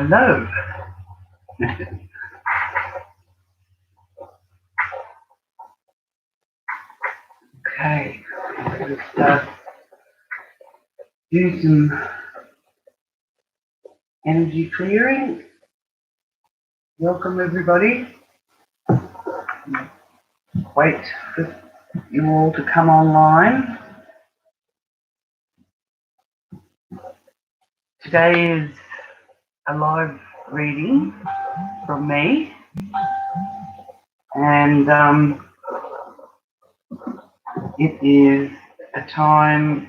Hello. Okay, let's do some energy clearing. Welcome everybody. Wait for you all to come online. Today is a live reading from me, and it is a time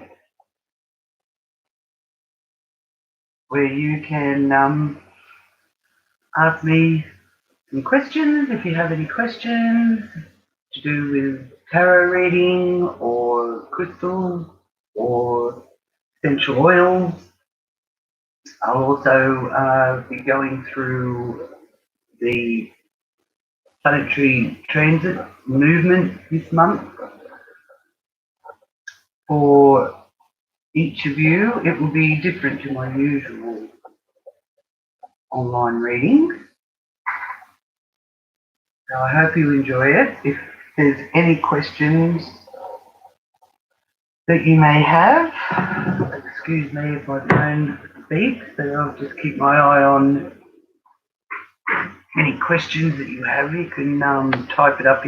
where you can ask me some questions if you have any questions to do with tarot reading or crystals or essential oils. I'll also be going through the planetary transit movement this month. For each of you, it will be different to my usual online readings. So I hope you enjoy it. If there's any questions that you may have, excuse me if my phone beeps, but I'll just keep my eye on any questions that you have. You can type it up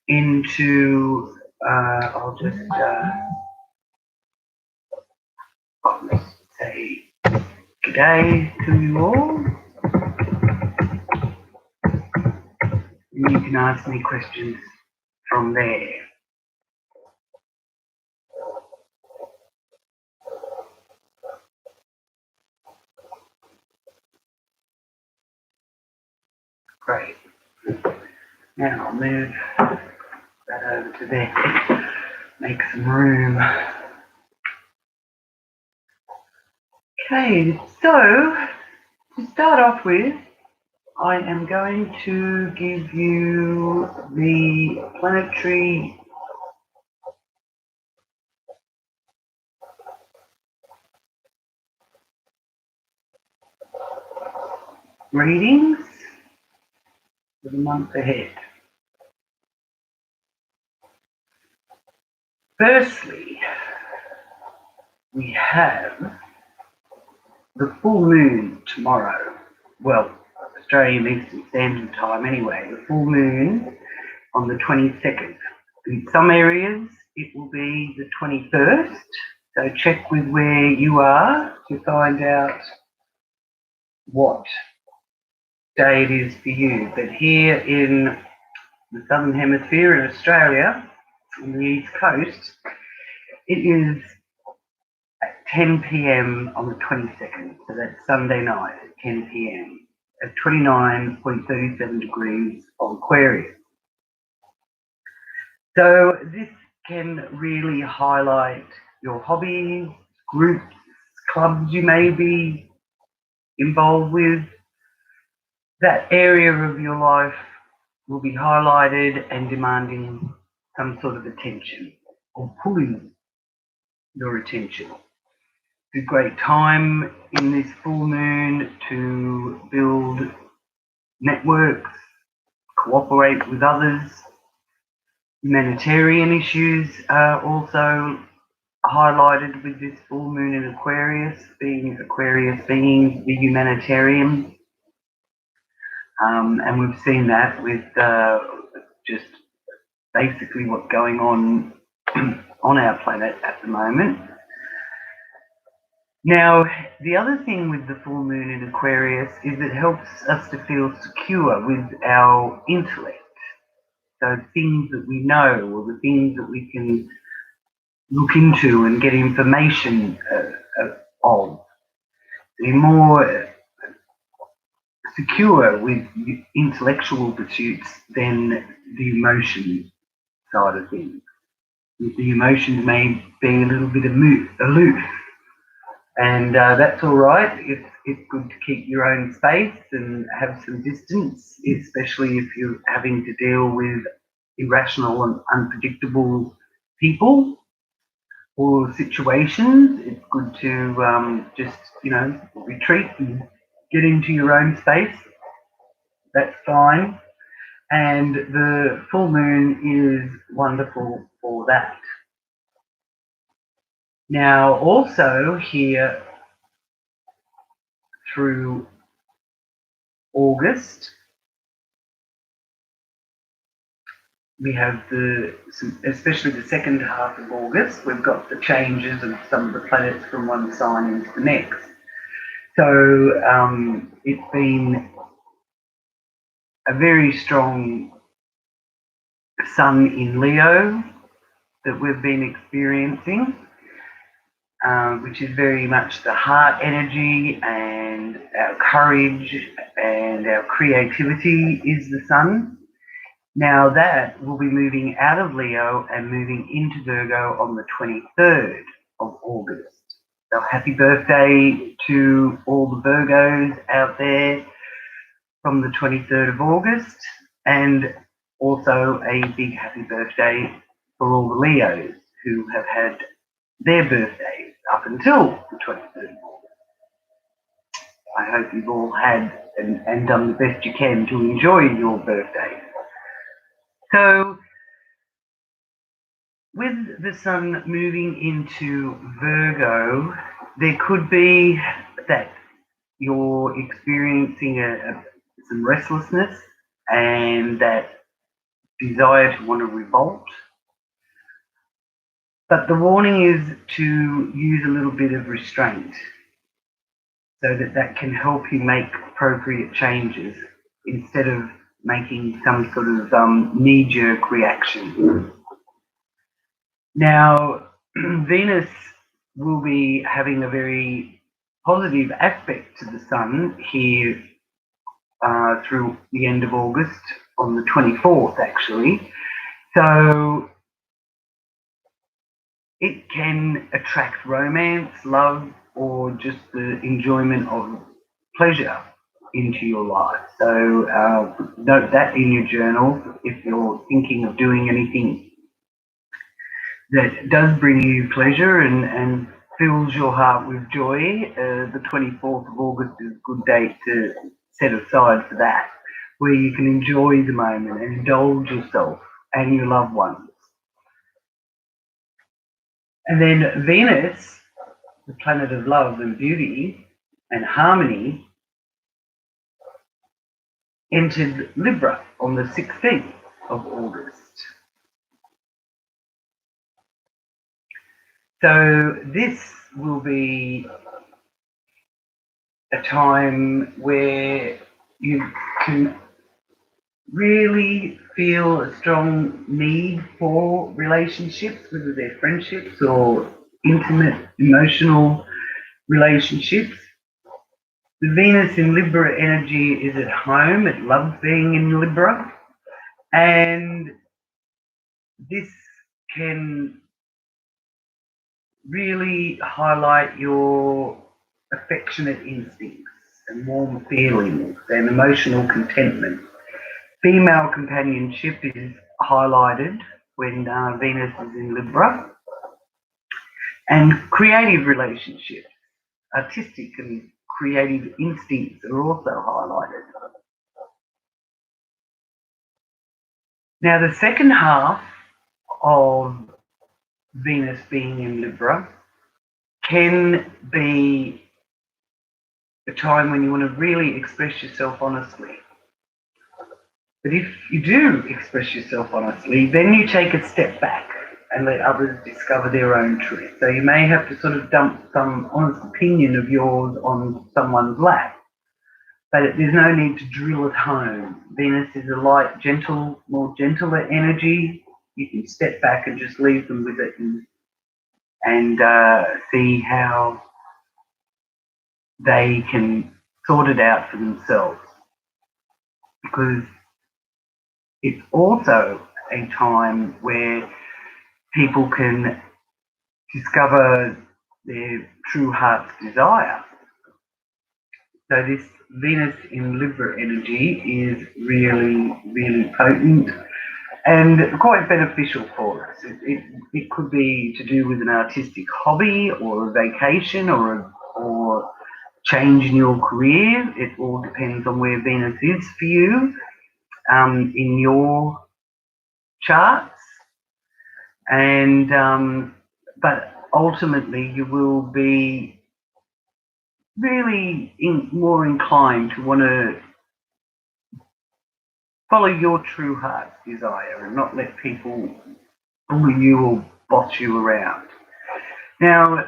into I'll just let's say g'day to you all, and you can ask me questions from there. Great. Now I'll move that over to there. Make some room. Okay, so to start off with, I am going to give you the planetary readings for the month ahead. Firstly, we have the full moon tomorrow. Well, Australian Eastern Standard Time anyway. The full moon on the 22nd. In some areas, it will be the 21st. So check with where you are to find out what day it is for you. But here in the Southern Hemisphere in Australia, on the East Coast, it is at 10 p.m. on the 22nd, so that's Sunday night at 10 p.m. at 29.37 degrees on Aquarius. So this can really highlight your hobbies, groups, clubs you may be involved with. That area of your life will be highlighted and demanding some sort of attention or pulling your attention. It's a great time in this full moon to build networks, cooperate with others. Humanitarian issues are also highlighted with this full moon in Aquarius being the humanitarian. And we've seen that with just basically what's going on on our planet at the moment. Now, the other thing with the full moon in Aquarius is it helps us to feel secure with our intellect. So things that we know or the things that we can look into and get information of. They're more secure with intellectual pursuits than the emotion side of things. The emotions may be a little bit aloof, and that's all right. It's good to keep your own space and have some distance, especially if you're having to deal with irrational and unpredictable people or situations. It's good to just, retreat and get into your own space, that's fine. And the full moon is wonderful for that. Now, also here through August, we have especially the second half of August, we've got the changes of some of the planets from one sign into the next. So it's been a very strong sun in Leo that we've been experiencing, which is very much the heart energy and our courage and our creativity is the sun. Now that will be moving out of Leo and moving into Virgo on the 23rd of August. So happy birthday to all the Virgos out there from the 23rd of August, and also a big happy birthday for all the Leos who have had their birthdays up until the 23rd of August. I hope you've all had and done the best you can to enjoy your birthday. So, with the sun moving into Virgo, there could be that you're experiencing some restlessness and that desire to want to revolt. But the warning is to use a little bit of restraint so that can help you make appropriate changes instead of making some sort of knee-jerk reaction. Now, Venus will be having a very positive aspect to the sun here through the end of August, on the 24th actually. So it can attract romance, love, or just the enjoyment of pleasure into your life. So note that in your journal if you're thinking of doing anything that does bring you pleasure and fills your heart with joy. The 24th of August is a good date to set aside for that, where you can enjoy the moment and indulge yourself and your loved ones. And then Venus, the planet of love and beauty and harmony, entered Libra on the 16th of August. So this will be a time where you can really feel a strong need for relationships, whether they're friendships or intimate, emotional relationships. The Venus in Libra energy is at home. It loves being in Libra. And this can really highlight your affectionate instincts and warm feelings and emotional contentment. Female companionship is highlighted when Venus is in Libra. And creative relationships, artistic and creative instincts are also highlighted. Now, the second half of Venus being in Libra can be a time when you want to really express yourself honestly. But if you do express yourself honestly, then you take a step back and let others discover their own truth. So you may have to sort of dump some honest opinion of yours on someone's lap, but there's no need to drill it home. Venus is a light, gentle, more gentler energy. You can step back and just leave them with it and see how they can sort it out for themselves. Because it's also a time where people can discover their true heart's desire. So this Venus in Libra energy is really, really potent and quite beneficial for us. It could be to do with an artistic hobby or a vacation or change in your career. It all depends on where Venus is for you in your charts. And but ultimately you will be really more inclined to want to follow your true heart's desire and not let people bully you or boss you around. Now,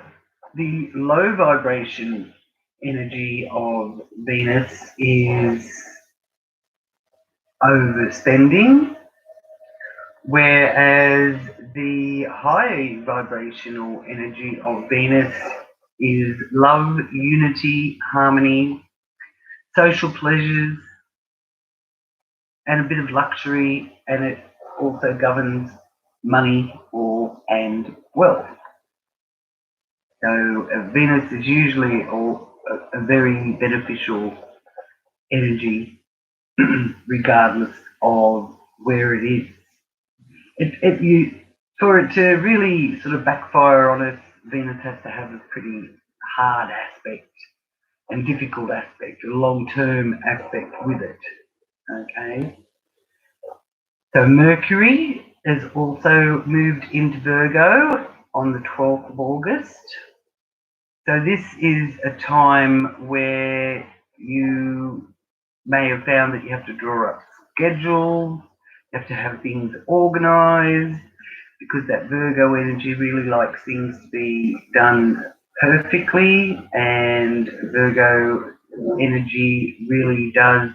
the low vibration energy of Venus is overspending, whereas the high vibrational energy of Venus is love, unity, harmony, social pleasures, and a bit of luxury, and it also governs money and wealth. So Venus is usually a very beneficial energy, regardless of where it is. For it to really sort of backfire on us, Venus has to have a pretty hard aspect and difficult aspect, a long-term aspect with it. Okay. So Mercury has also moved into Virgo on the 12th of August. So this is a time where you may have found that you have to draw up schedules, you have to have things organized, because that Virgo energy really likes things to be done perfectly, and Virgo energy really does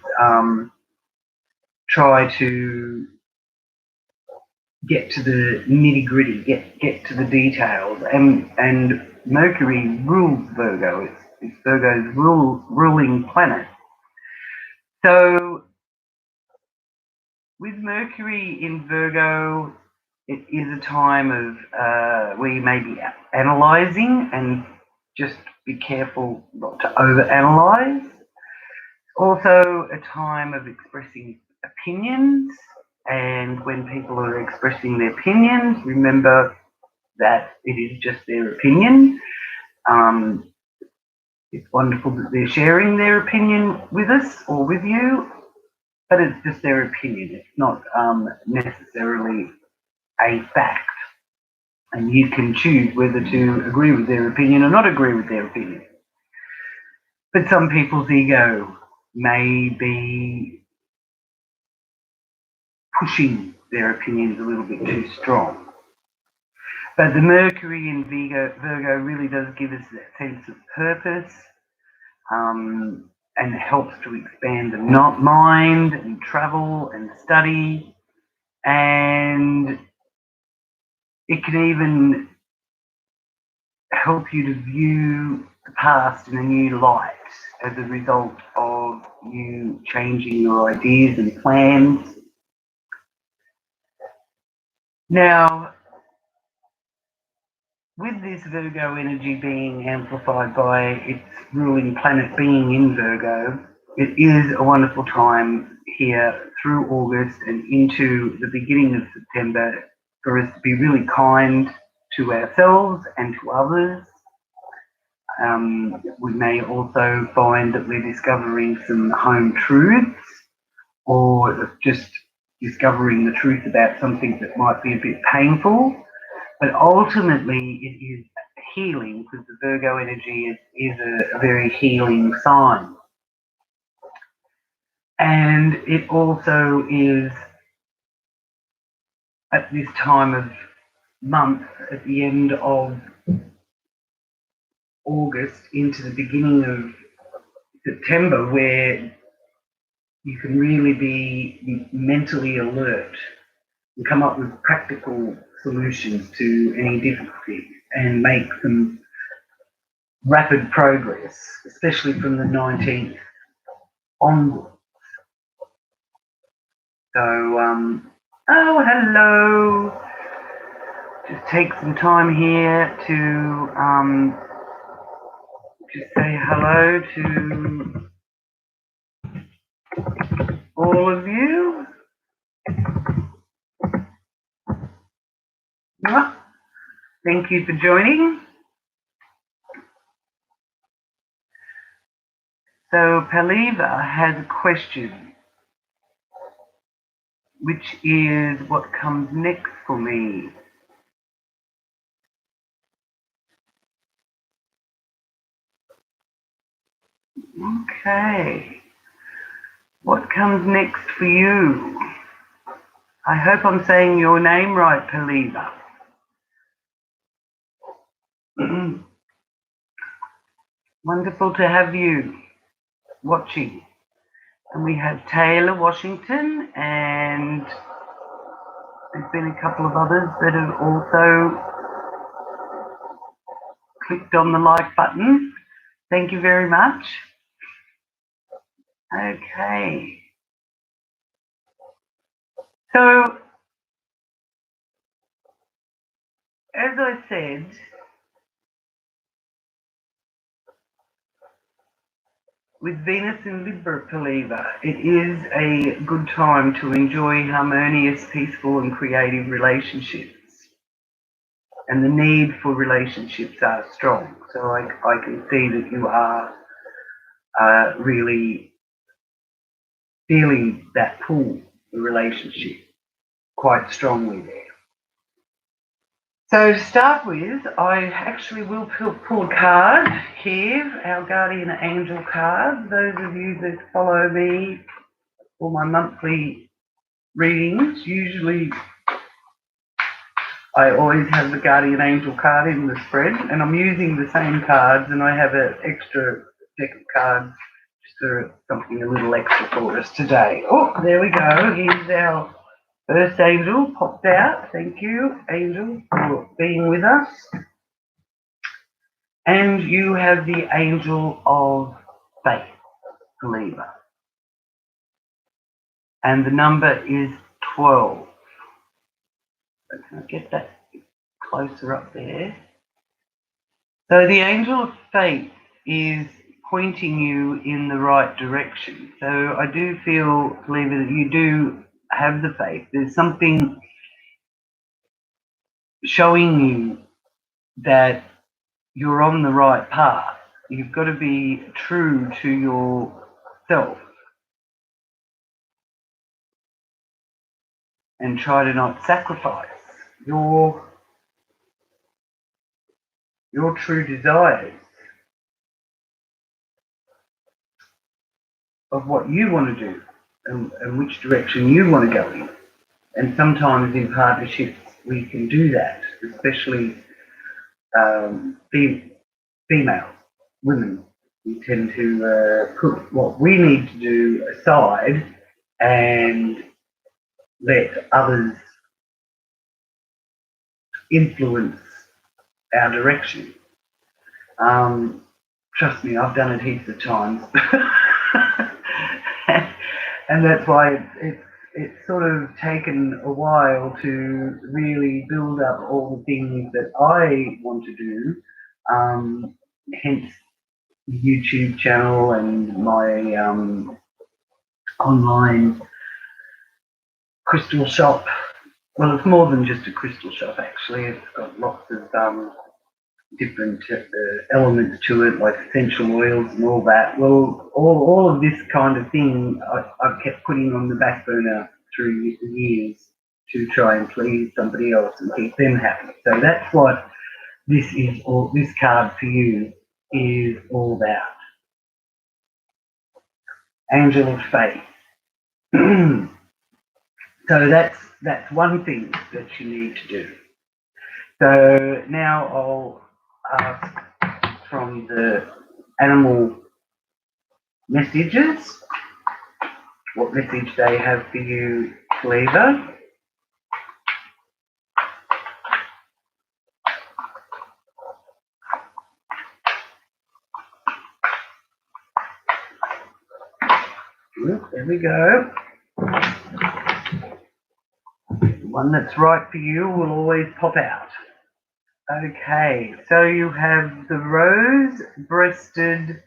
try to get to the nitty gritty, get to the details, and Mercury rules Virgo. It's Virgo's ruling planet. So with Mercury in Virgo, it is a time of where you may be analysing, and just be careful not to overanalyze. Also a time of expressing opinions, and when people are expressing their opinions, remember that it is just their opinion. It's wonderful that they're sharing their opinion with us or with you, but it's just their opinion. It's not necessarily a fact. And you can choose whether to agree with their opinion or not agree with their opinion. But some people's ego may be pushing their opinions a little bit too strong. But the Mercury in Virgo really does give us that sense of purpose, and helps to expand the mind and travel and study, and it can even help you to view the past in a new light as a result of you changing your ideas and plans. Now, with this Virgo energy being amplified by its ruling planet being in Virgo, it is a wonderful time here through August and into the beginning of September for us to be really kind to ourselves and to others. We may also find that we're discovering some home truths, or just discovering the truth about something that might be a bit painful. But ultimately, it is healing, because the Virgo energy is a very healing sign. And it also is at this time of month, at the end of August into the beginning of September, where you can really be mentally alert and come up with practical solutions to any difficulty and make some rapid progress, especially from the 19th onwards. So, oh, hello. Just take some time here to just say hello to all of you. Thank you for joining. So Paliva has a question, which is what comes next for me. Okay. What comes next for you? I hope I'm saying your name right, Paliva. Wonderful to have you watching. And we have Taylor Washington, and there's been a couple of others that have also clicked on the like button. Thank you very much. Okay. So, as I said, with Venus in Libra, Paliva, it is a good time to enjoy harmonious, peaceful and creative relationships. And the need for relationships are strong. So I can see that you are really feeling that pull, the relationship, quite strongly there. So to start with, I actually will pull a card here, our Guardian Angel card. Those of you that follow me for my monthly readings, usually I always have the Guardian Angel card in the spread, and I'm using the same cards, and I have an extra deck of cards just for something a little extra for us today. Oh, there we go. Here's our first angel popped out. Thank you, angel, for being with us. And you have the angel of faith, Paliva. And the number is 12. So can I get that closer up there? So the angel of faith is pointing you in the right direction. So I do feel, Paliva, that you do have the faith. There's something showing you that you're on the right path. You've got to be true to yourself and try to not sacrifice your true desires of what you want to do and which direction you want to go in. And sometimes in partnerships we can do that, especially females, women. We tend to put what we need to do aside and let others influence our direction. Trust me, I've done it heaps of times. And that's why it's sort of taken a while to really build up all the things that I want to do. Hence the YouTube channel and my online crystal shop. Well, it's more than just a crystal shop, actually. It's got lots of different elements to it, like essential oils and all that. Well, all of this kind of thing I've kept putting on the back burner through the years to try and please somebody else and keep them happy. So that's what this card for you is all about. Angel of faith. So that's one thing that you need to do. So now I'll ask from the animal messages what message they have for you, Paliva. There we go. The one that's right for you will always pop out. Okay, so you have the rose-breasted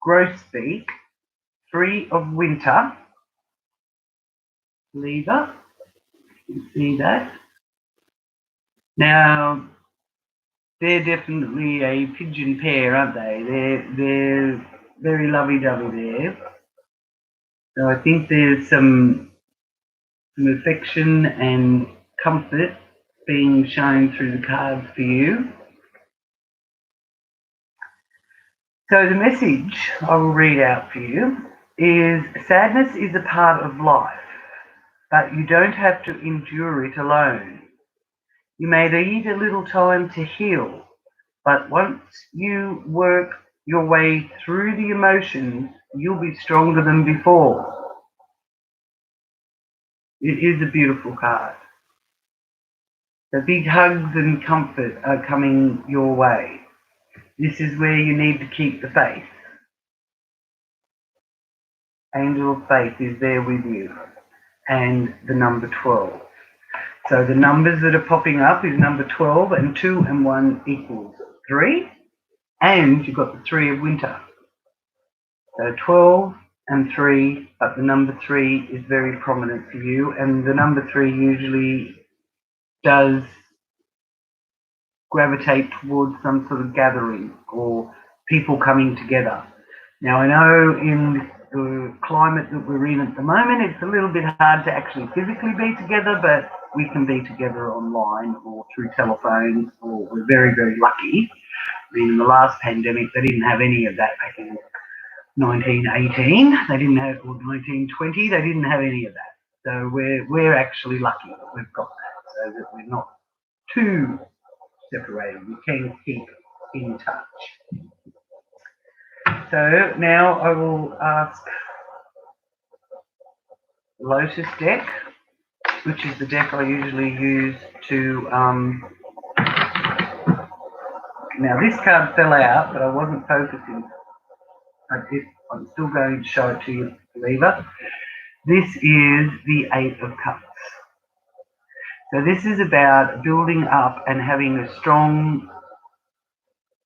grosbeak, free of winter. Paliva, you see that? Now, they're definitely a pigeon pair, aren't they? They're very lovey-dovey there. So I think there's some affection and comfort being shown through the cards for you. So the message I will read out for you is sadness is a part of life, but you don't have to endure it alone. You may need a little time to heal, but once you work your way through the emotions, you'll be stronger than before. It is a beautiful card. The big hugs and comfort are coming your way. This is where you need to keep the faith. Angel of Faith is there with you. And the number 12. So the numbers that are popping up is number 12, and 2 and 1 equals 3. And you've got the 3 of winter. So 12 and 3, but the number 3 is very prominent for you. And the number 3 usually does gravitate towards some sort of gathering or people coming together. Now, I know in the climate that we're in at the moment, it's a little bit hard to actually physically be together, but we can be together online or through telephones, or we're very, very lucky. I mean, in the last pandemic, they didn't have any of that back in 1918. They didn't have, or 1920, they didn't have any of that. So we're actually lucky that we've got that, so that we're not too separated. We can keep in touch. So now I will ask Lotus deck, which is the deck I usually use to, now this card fell out, but I wasn't focusing. I'm still going to show it to you, believer. This is the 8 of Cups. So this is about building up and having a strong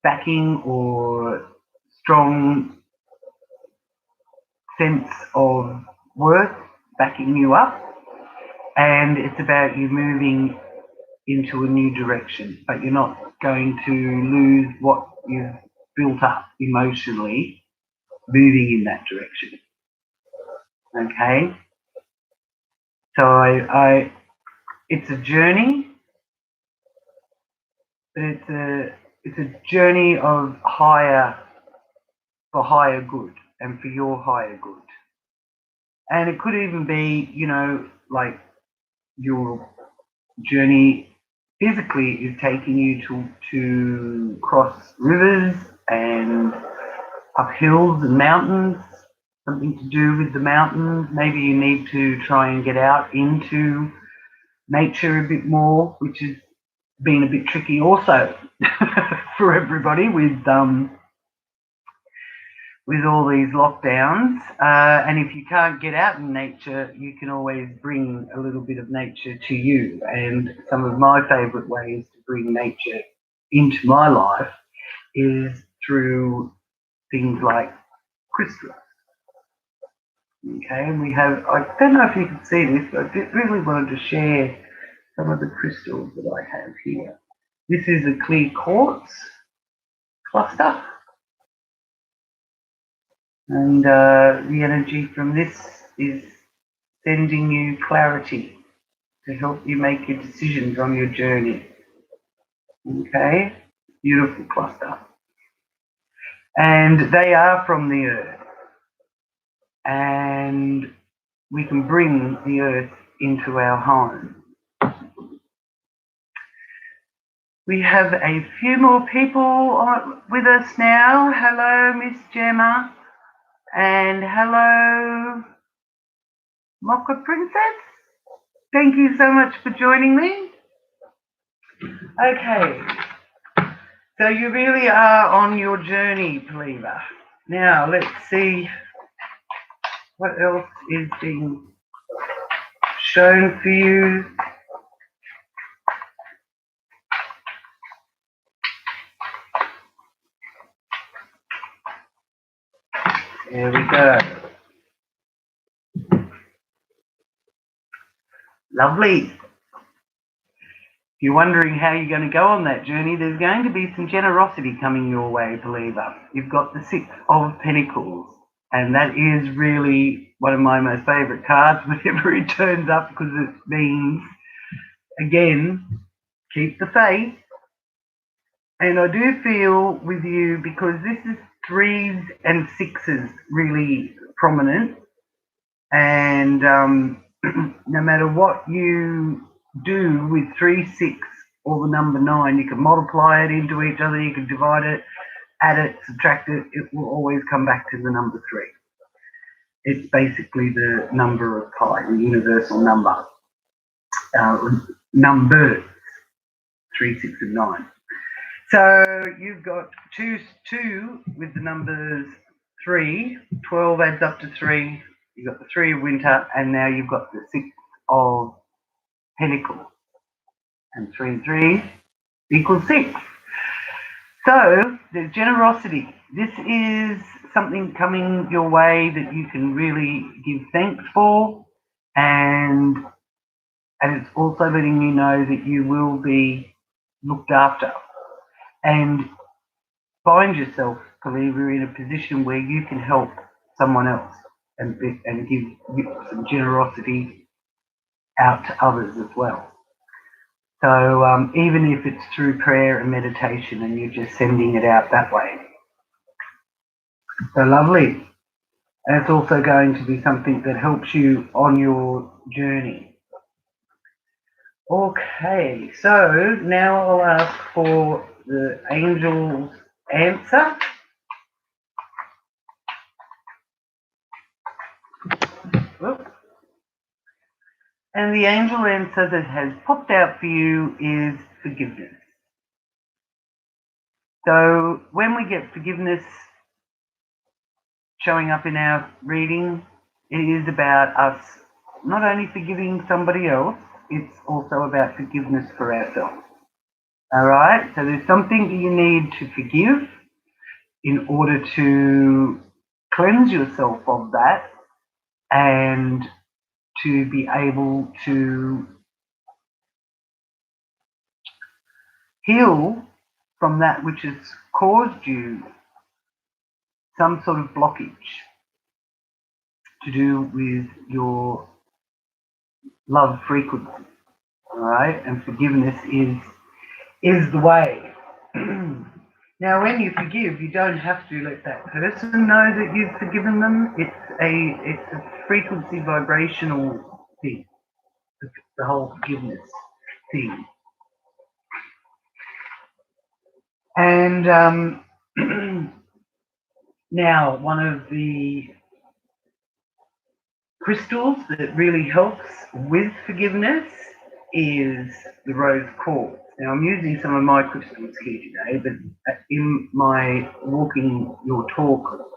backing or strong sense of worth backing you up, and it's about you moving into a new direction, but you're not going to lose what you've built up emotionally moving in that direction. Okay, so it's a journey, but it's a journey of for higher good and for your higher good. And it could even be, you know, like your journey physically is taking you to cross rivers and up hills and mountains, something to do with the mountains. Maybe you need to try and get out into nature a bit more, which has been a bit tricky also for everybody with all these lockdowns. And if you can't get out in nature, you can always bring a little bit of nature to you. And some of my favourite ways to bring nature into my life is through things like crystals. Okay, and we have, I don't know if you can see this, but I really wanted to share some of the crystals that I have here. This is a clear quartz cluster. And the energy from this is sending you clarity to help you make your decisions on your journey. Okay, beautiful cluster. And they are from the earth. And we can bring the earth into our home. We have a few more people with us now. Hello, Miss Gemma. And hello, Mocha Princess. Thank you so much for joining me. Okay, so you really are on your journey, believer. Now let's see what else is being shown for you. There we go. Lovely. you're wondering how you're going to go on that journey, there's going to be some generosity coming your way, believer. You've got the Six of Pentacles, and that is really one of my most favourite cards whenever it turns up, because it means, again, keep the faith. And I do feel with you, because this is 3s and 6s really prominent, and no matter what you do with 3, 6 or the number 9, you can multiply it into each other, you can divide it, add it, subtract it, it will always come back to the number 3. It's basically the number of pi, the universal number. Numbers 3, 6 and 9. So you've got 2 with the numbers 3, 12 adds up to 3, you've got the 3 of winter, and now you've got the 6 of pentacles. And 3 and 3 equals 6. So there's generosity. This is something coming your way that you can really give thanks for, and it's also letting you know that you will be looked after. And find yourself, believer, in a position where you can help someone else and give some generosity out to others as well. So even if it's through prayer and meditation and you're just sending it out that way. So lovely. And it's also going to be something that helps you on your journey. Okay, so now I'll ask for the angel's answer. Whoops. And the angel answer that has popped out for you is forgiveness. So when we get forgiveness showing up in our reading, it is about us not only forgiving somebody else, it's also about forgiveness for ourselves. All right, so there's something that you need to forgive in order to cleanse yourself of that and to be able to heal from that which has caused you some sort of blockage to do with your love frequency. All right, and forgiveness is the way. Now, when you forgive, you don't have to let that person know that you've forgiven them. It's a frequency vibrational thing, the whole forgiveness thing. And now, one of the crystals that really helps with forgiveness is the rose quartz. Now, I'm using some of my crystals here today, but in my Walking Your Talk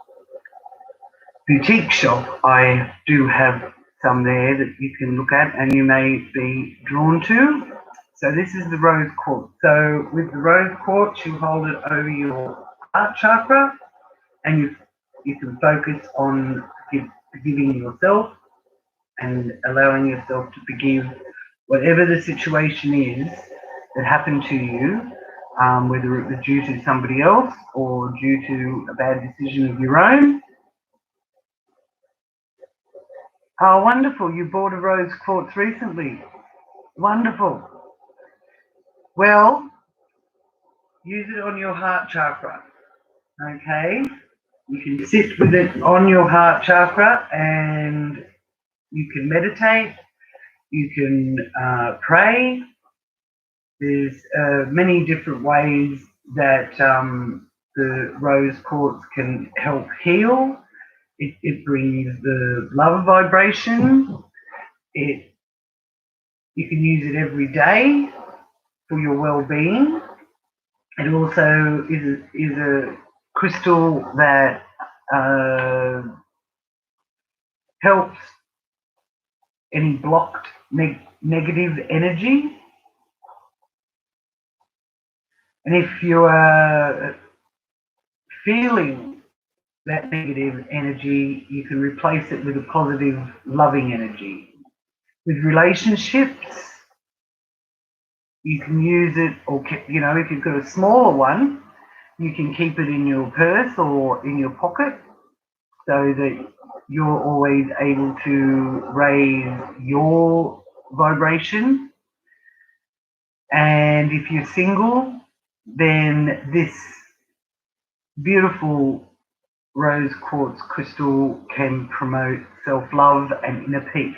boutique shop, I do have some there that you can look at and you may be drawn to. So this is the rose quartz. So with the rose quartz, you hold it over your heart chakra, and you can focus on forgiving yourself and allowing yourself to forgive whatever the situation is that happened to you, whether it was due to somebody else or due to a bad decision of your own. Oh, wonderful. You bought a rose quartz recently. Wonderful. Well, use it on your heart chakra. Okay? You can sit with it on your heart chakra and you can meditate. You can pray. There's many different ways that the rose quartz can help heal. It brings the love vibration. You can use it every day for your well-being. It also is a crystal that helps any blocked negative energy. And if you are feeling that negative energy, you can replace it with a positive, loving energy. With relationships, you can use it, or you know, if you've got a smaller one, you can keep it in your purse or in your pocket, so that you're always able to raise your vibration. And if you're single, then this beautiful rose quartz crystal can promote self-love and inner peace.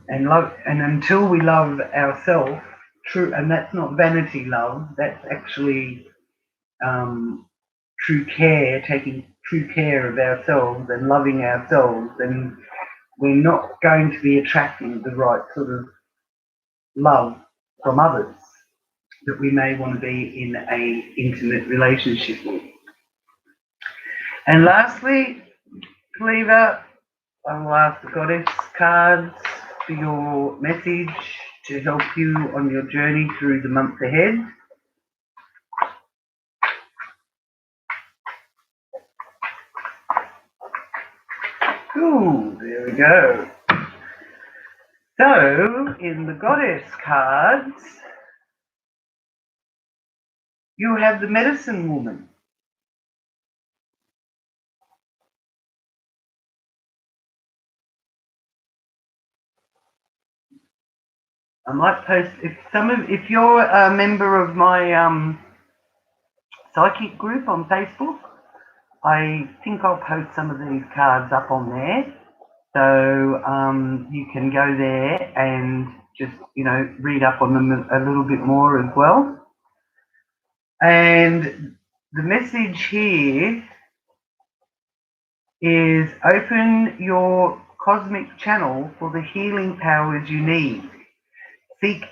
And love, and until we love ourselves, true, and that's not vanity love, that's actually true care, taking true care of ourselves and loving ourselves, then we're not going to be attracting the right sort of love from others that we may want to be in a intimate relationship with. And lastly, Cleaver, I will ask the goddess cards for your message to help you on your journey through the month ahead. Ooh, there we go. So, in the goddess cards, you have the medicine woman. I might post, if you're a member of my psychic group on Facebook, I think I'll post some of these cards up on there. So you can go there and just, you know, read up on them a little bit more as well. And the message here is open your cosmic channel for the healing powers you need. Seek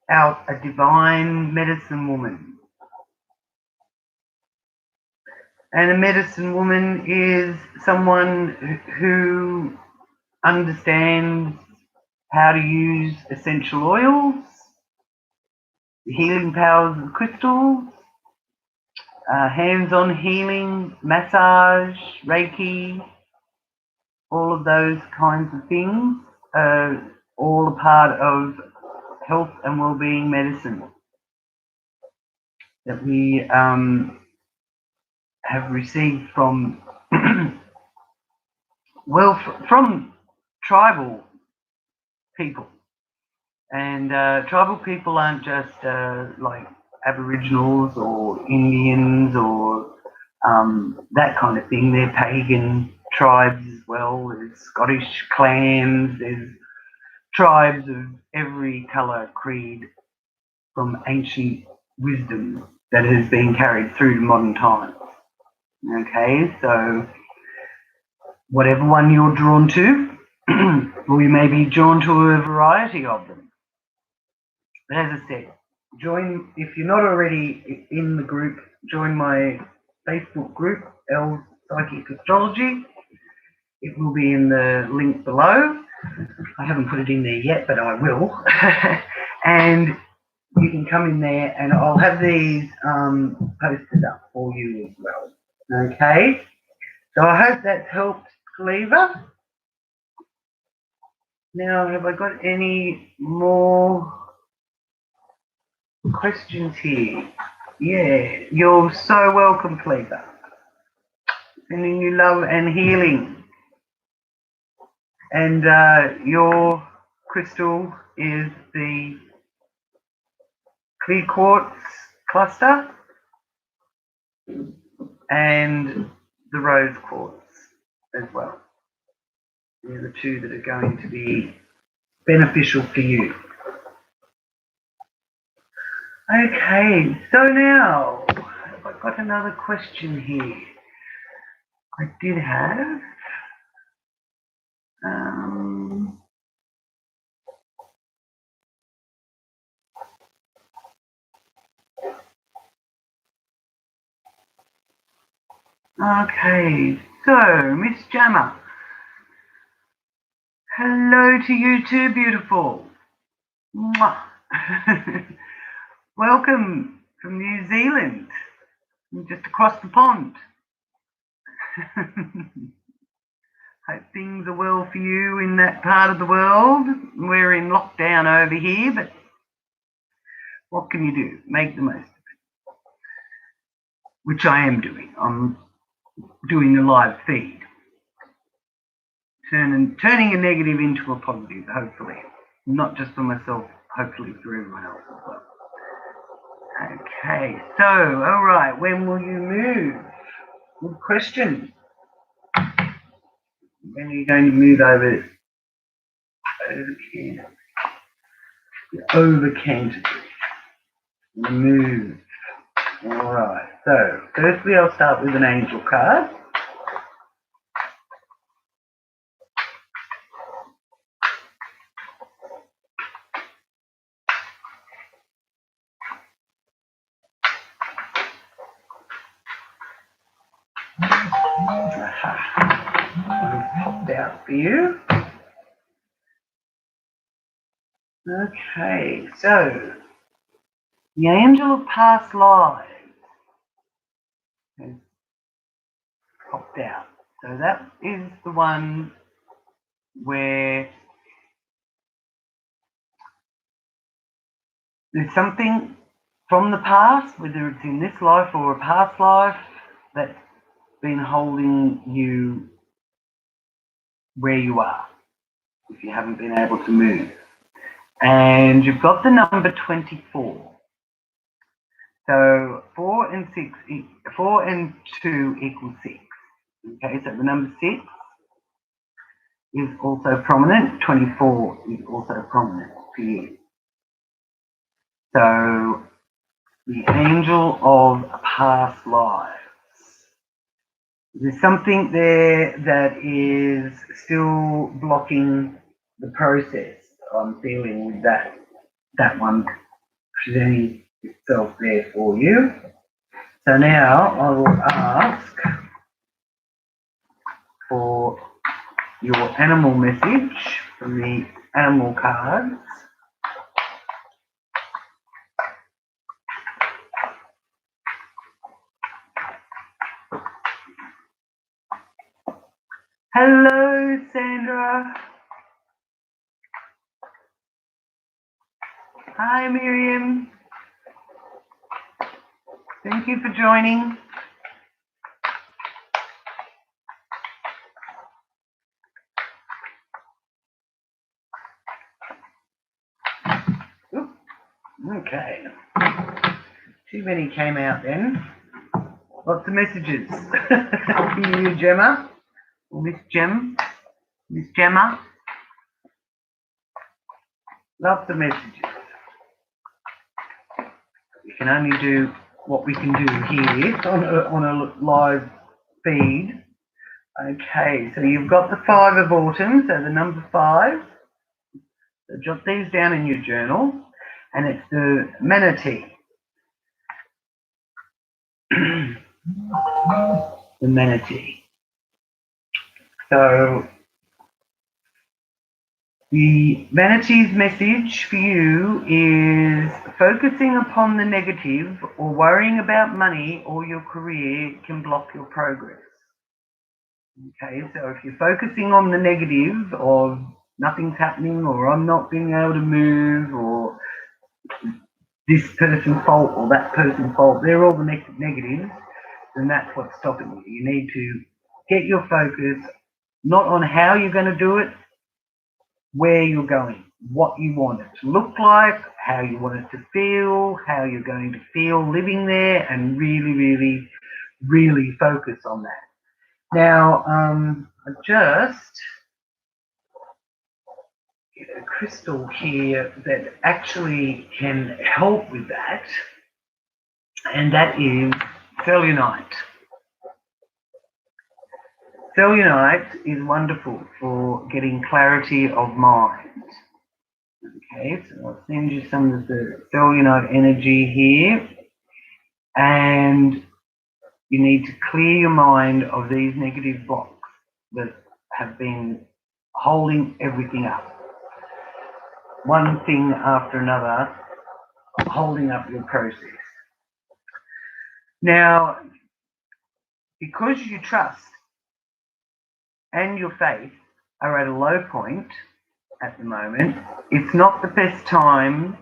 out a divine medicine woman. And a medicine woman is someone who understands how to use essential oils, the healing powers of crystals, hands-on healing, massage, Reiki, all of those kinds of things are all a part of health and well-being medicine that we have received from from tribal people. And tribal people aren't just like Aboriginals or Indians or that kind of thing. They're pagan tribes as well. There's Scottish clans, there's tribes of every colour, creed, from ancient wisdom that has been carried through to modern times. Okay, so whatever one you're drawn to, or you may be drawn to a variety of them. But as I said, join, if you're not already in the group, join my Facebook group, Elle's Psychic Astrology. It will be in the link below. I haven't put it in there yet, but I will. And you can come in there and I'll have these posted up for you as well. Okay? So I hope that's helped, Cleaver. Now, have I got any more questions here? Yeah, you're so welcome, Cleaver. Sending you love and healing. And your crystal is the clear quartz cluster and the rose quartz as well. They're the two that are going to be beneficial for you. Okay, so now I've got another question here. I did have okay, so Miss Jammer, hello to you too, beautiful. Mwah. Welcome from New Zealand, just across the pond. Hope things are well for you in that part of the world. We're in lockdown over here, but What can you do? Make the most of it, which I am doing. I'm doing a live feed, turning a negative into a positive, hopefully. Not just for myself, hopefully for everyone else as well. Okay, so, all right, when will you move? Good question. When are you going to move over here? Over Canterbury. Move. All right, so firstly I'll start with an angel card. Popped out for you. Okay, so the angel of past lives has popped out. So that is the one where there's something from the past, whether it's in this life or a past life, that's been holding you where you are, if you haven't been able to move. And you've got the number 24. So 4 and 2 equals 6. Okay, so the number 6 is also prominent. 24 is also prominent for you. So the angel of past lives. There's something there that is still blocking the process. I'm feeling with that one presenting itself there for you. So now I will ask for your animal message from the animal cards. Hello, Sandra. Hi, Miriam. Thank you for joining. Oops. Okay. Too many came out then. Lots of messages. You, Gemma. Miss Gemma. Lots of messages. We can only do what we can do here on a live feed. Okay, so you've got the 5 of autumn, so the number 5. So jot these down in your journal, and it's the manatee. The manatee. So the manatee's message for you is focusing upon the negative or worrying about money or your career can block your progress. Okay, so if you're focusing on the negative of nothing's happening or I'm not being able to move or this person's fault or that person's fault, they're all the negatives, then that's what's stopping you. You need to get your focus not on how you're going to do it, where you're going, what you want it to look like, how you want it to feel, how you're going to feel living there, and really, really, really focus on that. Now, I just get a crystal here that actually can help with that, and that is selenite. Selenite is wonderful for getting clarity of mind. Okay, so I'll send you some of the selenite energy here, and you need to clear your mind of these negative blocks that have been holding everything up. One thing after another, holding up your process. Now, because your trust and your faith are at a low point at the moment, it's not the best time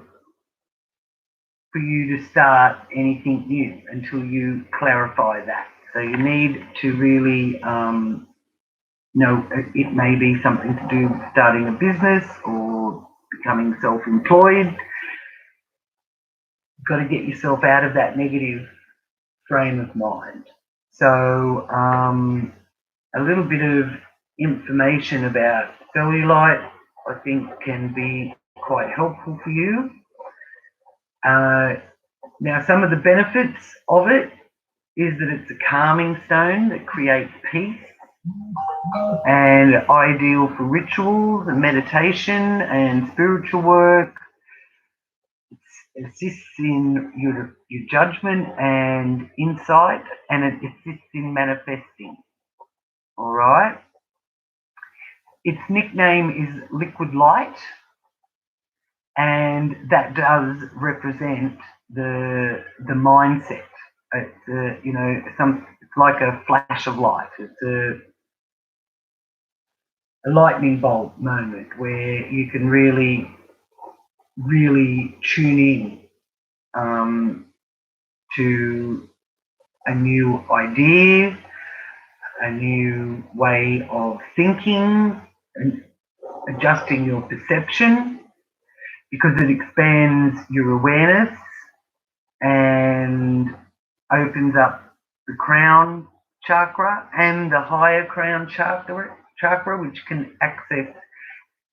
for you to start anything new until you clarify that. So you need to really know it may be something to do with starting a business or becoming self-employed. You've got to get yourself out of that negative frame of mind. So a little bit of information about cellulite I think can be quite helpful for you. Now some of the benefits of it is that it's a calming stone that creates peace and ideal for rituals and meditation and spiritual work. It assists in your judgment and insight, and it assists in manifesting. All right. Its nickname is Liquid Light, and that does represent the mindset. It's it's like a flash of light. It's a lightning bolt moment where you can really tune in to a new idea, a new way of thinking, and adjusting your perception, because it expands your awareness and opens up the crown chakra and the higher crown chakra, which can access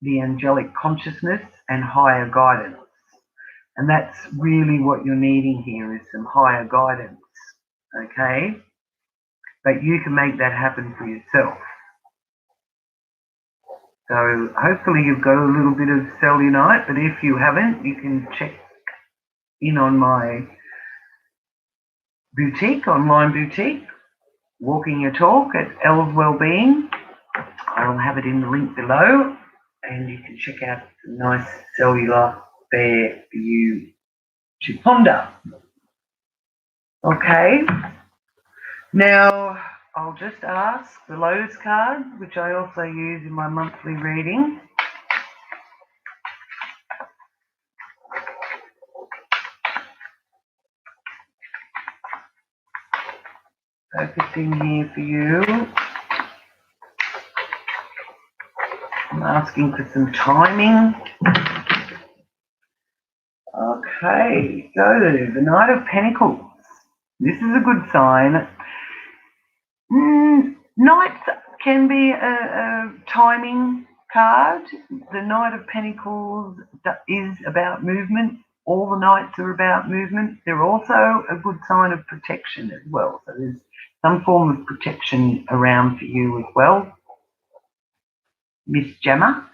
the angelic consciousness and higher guidance. And that's really what you're needing here, is some higher guidance, okay? But you can make that happen for yourself. So hopefully you've got a little bit of cellulite, but if you haven't, you can check in on my boutique, online boutique, Walking Your Talk at Elle's Wellbeing. I'll have it in the link below, and you can check out some nice cellular there for you to ponder. Okay, now I'll just ask the Lotus card, which I also use in my monthly reading. Focusing here for you. I'm asking for some timing. Okay, so the Knight of Pentacles. This is a good sign. Knights can be a timing card. The Knight of Pentacles is about movement. All the Knights are about movement. They're also a good sign of protection as well. So there's some form of protection around for you as well, Miss Gemma.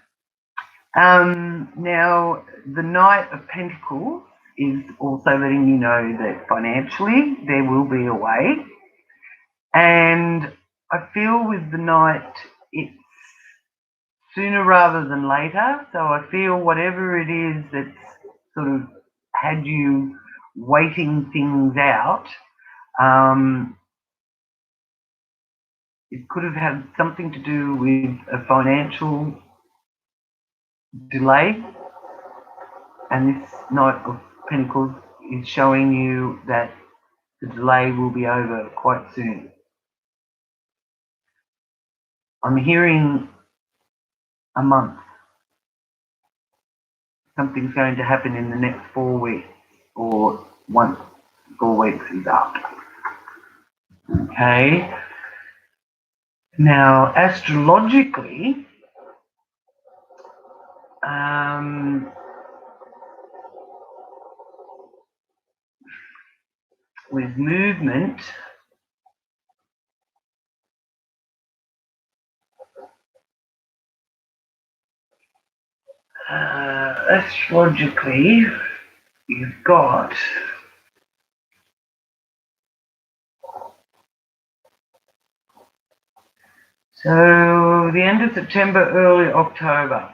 Now, the Knight of Pentacles is also letting you know that financially there will be a way. And I feel with the Knight, it's sooner rather than later. So I feel whatever it is that's sort of had you waiting things out, it could have had something to do with a financial delay, and this Knight of Pentacles is showing you that the delay will be over quite soon. I'm hearing a month. Something's going to happen in the next 4 weeks, or once 4 weeks is up. Okay. Now, astrologically, with movement, astrologically, you've got so the end of September, early October,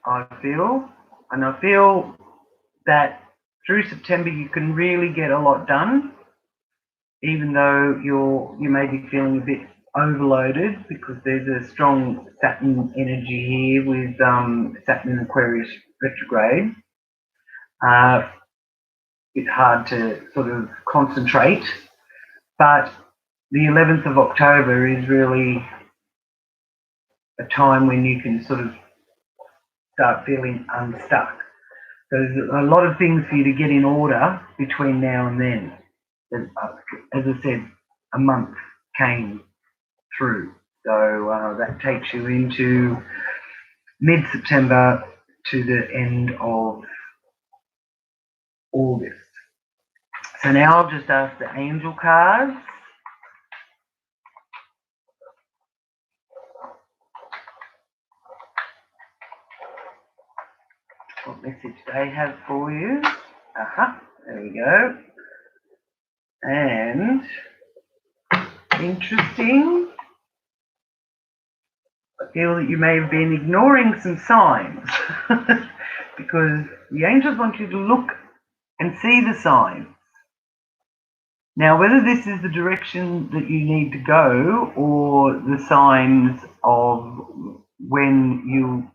I feel, and I feel that through September you can really get a lot done, even though you may be feeling a bit overloaded, because there's a strong Saturn energy here with Saturn in Aquarius retrograde. bit hard to sort of concentrate. But the 11th of October is really a time when you can sort of start feeling unstuck. So there's a lot of things for you to get in order between now and then. As I said, a month came through. So that takes you into mid-September to the end of August. So now I'll just ask the angel cards. What message they have for you. There we go. And interesting. I feel that you may have been ignoring some signs because the angels want you to look and see the signs. Now, whether this is the direction that you need to go or the signs of when you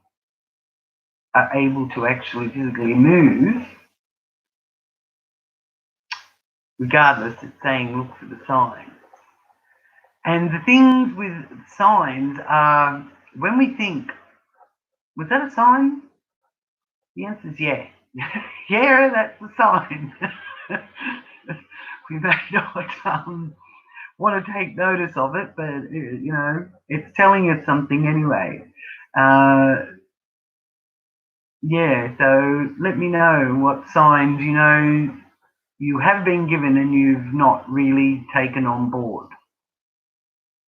are able to actually physically move, regardless, it's saying look for the signs. And the things with signs are, when we think, was that a sign? The answer is yeah. Yeah, that's a sign. We may not want to take notice of it, but you know, it's telling us something anyway. Yeah, so let me know what signs you know you have been given and you've not really taken on board.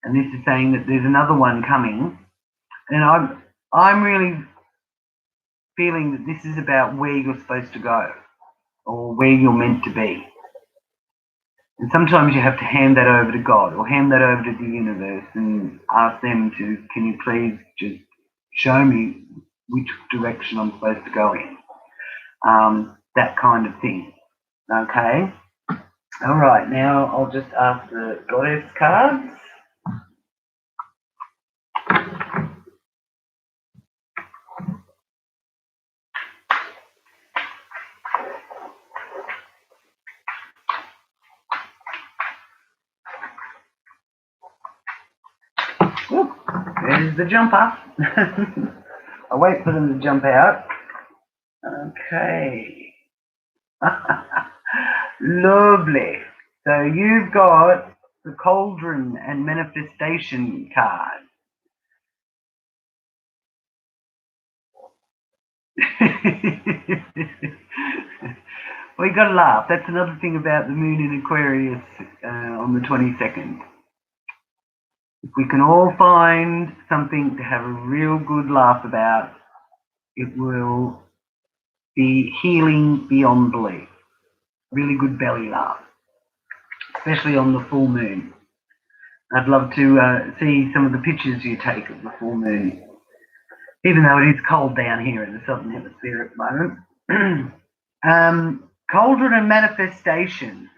And this is saying that there's another one coming, and I'm really feeling that this is about where you're supposed to go or where you're meant to be. And sometimes you have to hand that over to God or hand that over to the universe and ask them to, can you please just show me which direction I'm supposed to go in? That kind of thing. Okay? All right, now I'll just ask the goddess cards. Ooh, there's the jumper. I'll wait for them to jump out. Okay. Lovely. So you've got the cauldron and manifestation card. Well, you got to laugh. That's another thing about the moon in Aquarius on the 22nd. If we can all find something to have a real good laugh about, it will be healing beyond belief. Really good belly laugh, especially on the full moon. I'd love to see some of the pictures you take of the full moon, even though it is cold down here in the southern hemisphere at the moment. Cauldron and manifestation.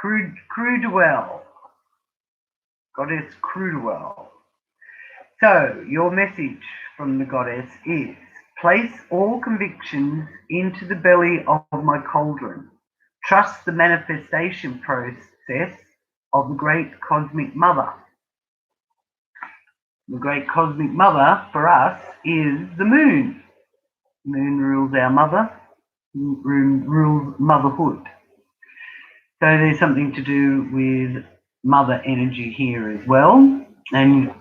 Cruduel. Goddess Cruduel. So, your message from the goddess is, place all convictions into the belly of my cauldron. Trust the manifestation process of the great cosmic mother. The great cosmic mother for us is the moon. The moon rules our mother, rules motherhood. So there's something to do with mother energy here as well. And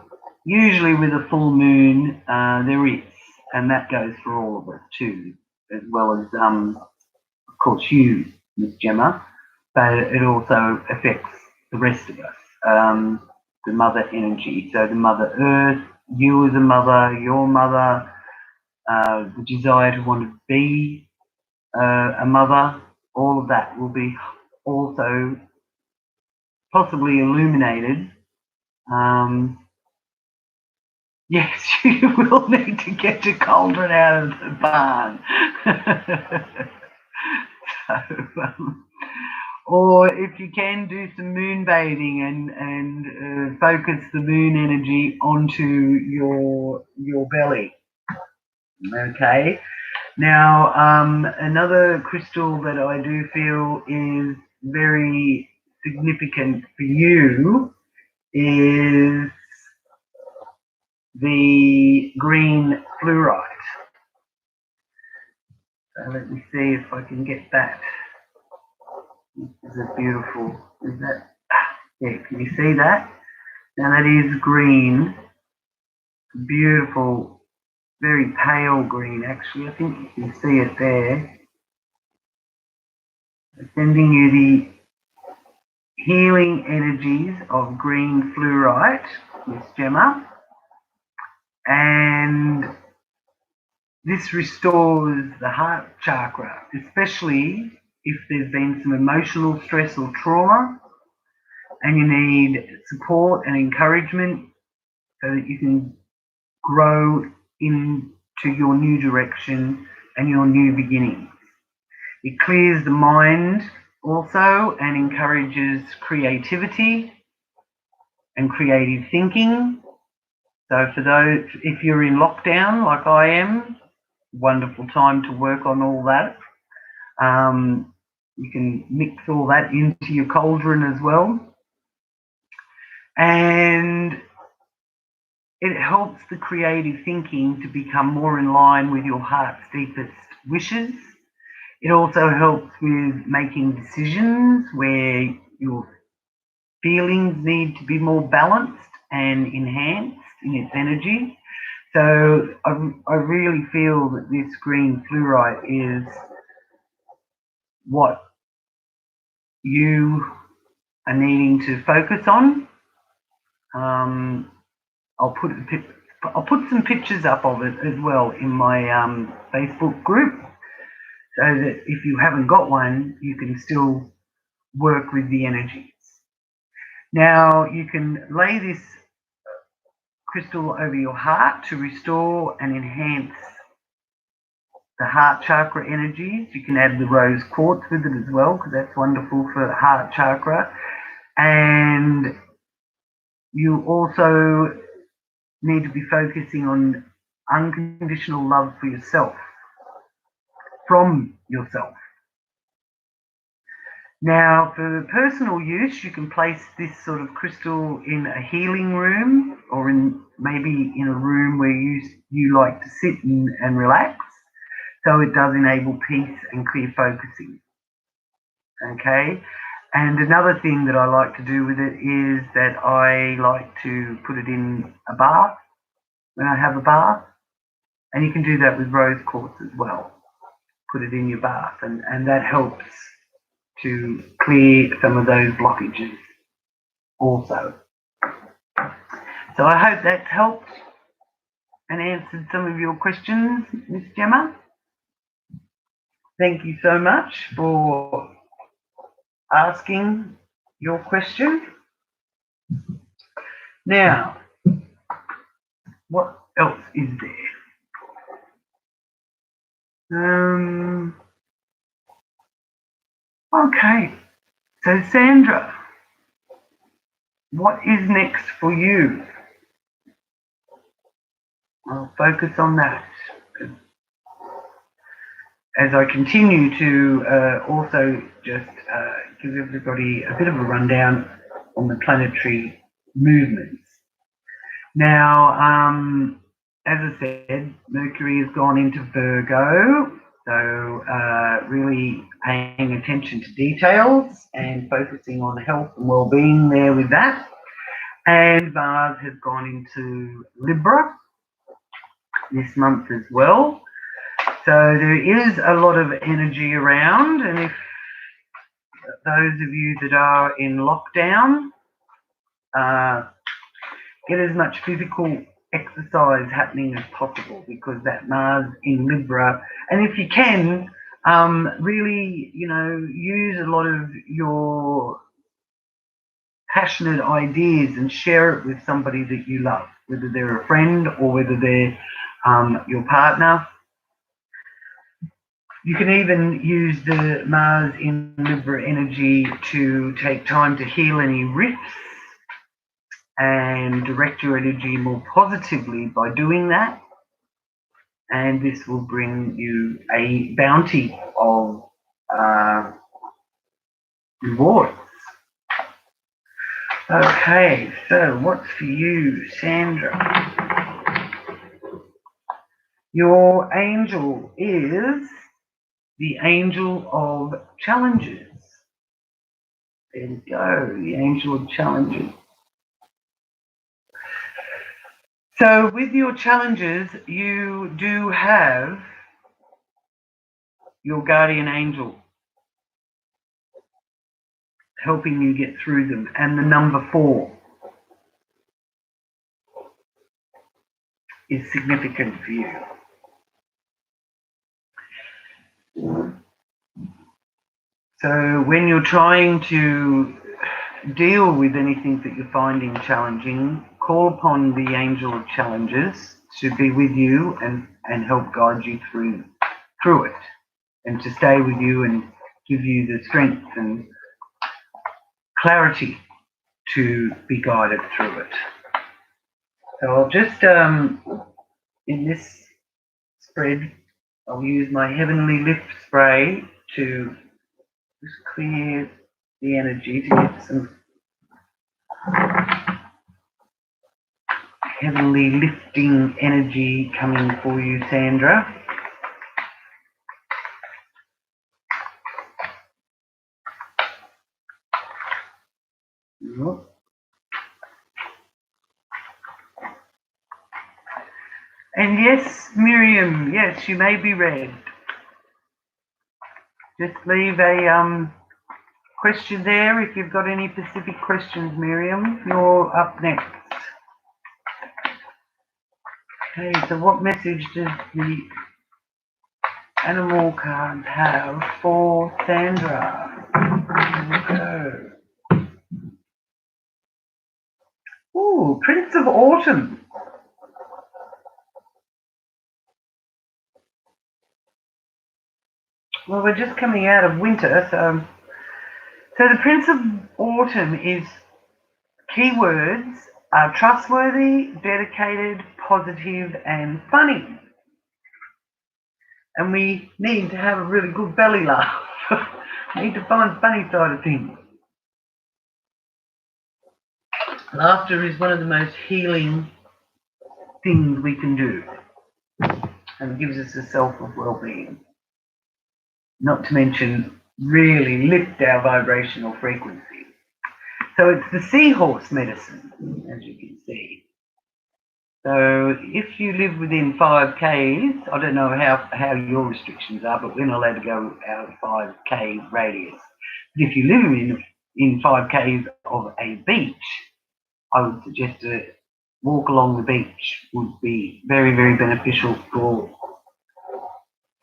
usually with a full moon, there is. And that goes for all of us too, as well as, of course, you, Miss Gemma. But it also affects the rest of us. The mother energy. So the Mother Earth, you as a mother, your mother, the desire to want to be a mother, all of that will be also possibly illuminated. Yes, you will need to get your cauldron out of the barn. So, or if you can, do some moon bathing and focus the moon energy onto your belly. Okay. Now, another crystal that I do feel is very significant for you is the green fluorite. So let me see if I can get that. This is a beautiful, is that, yeah, can you see that? Now that is green, beautiful, very pale green actually. I think you can see it there. Sending you the healing energies of green fluorite, Miss Gemma. And this restores the heart chakra, especially if there's been some emotional stress or trauma and you need support and encouragement so that you can grow into your new direction and your new beginnings. It clears the mind also and encourages creativity and creative thinking. So for those, if you're in lockdown like I am, wonderful time to work on all that. You can mix all that into your cauldron as well. And it helps the creative thinking to become more in line with your heart's deepest wishes. It also helps with making decisions where your feelings need to be more balanced and enhanced in its energy. So I really feel that this green fluorite is what you are needing to focus on. I'll put some pictures up of it as well in my Facebook group, so that if you haven't got one, you can still work with the energies. Now you can lay this crystal over your heart to restore and enhance the heart chakra energies. You can add the rose quartz with it as well, because that's wonderful for the heart chakra. And you also need to be focusing on unconditional love for yourself, from yourself. Now, for personal use, you can place this sort of crystal in a healing room, or in maybe in a room where you like to sit and relax. So it does enable peace and clear focusing. Okay. And another thing that I like to do with it is that I like to put it in a bath when I have a bath. And you can do that with rose quartz as well. Put it in your bath, and that helps to clear some of those blockages also. So I hope that's helped and answered some of your questions, Miss Gemma. Thank you so much for asking your question. Now, what else is there? Okay, so Sandra, what is next for you? I'll focus on that. As I continue to also just give everybody a bit of a rundown on the planetary movements. Now, as I said, Mercury has gone into Virgo, so really paying attention to details and focusing on health and well-being there with that. And Mars has gone into Libra this month as well. So there is a lot of energy around, and if those of you that are in lockdown, get as much physical exercise happening as possible, because that Mars in Libra, and if you can, really, use a lot of your passionate ideas and share it with somebody that you love, whether they're a friend or whether they're your partner. You can even use the Mars in Libra energy to take time to heal any rifts and direct your energy more positively by doing that. and this will bring you a bounty of rewards. Okay, so what's for you, Sandra? Your angel is the angel of challenges. There we go, the angel of challenges. So with your challenges, you do have your guardian angel helping you get through them, and the number 4 is significant for you. So when you're trying to deal with anything that you're finding challenging, call upon the angel of challenges to be with you and help guide you through it, and to stay with you and give you the strength and clarity to be guided through it. So I'll just, in this spread, I'll use my Heavenly Lift spray to just clear the energy, to get some heavenly lifting energy coming for you, Sandra. And yes, Miriam, yes, you may be read. Just leave a question there if you've got any specific questions, Miriam. You're up next. Okay, so what message does the animal cards have for Sandra? Here we go. Ooh, Prince of Autumn. Well, we're just coming out of winter, so the Prince of Autumn is keywords are trustworthy, dedicated, positive, and funny. And we need to have a really good belly laugh. We need to find funny side of things. Laughter is one of the most healing things we can do, and gives us a self of well-being. Not to mention really lift our vibrational frequency. So it's the seahorse medicine, as you can see. So if you live within 5 Ks, I don't know how your restrictions are, but we're not allowed to go out of 5K radius. But if you live in 5 Ks of a beach, I would suggest a walk along the beach would be very, very beneficial for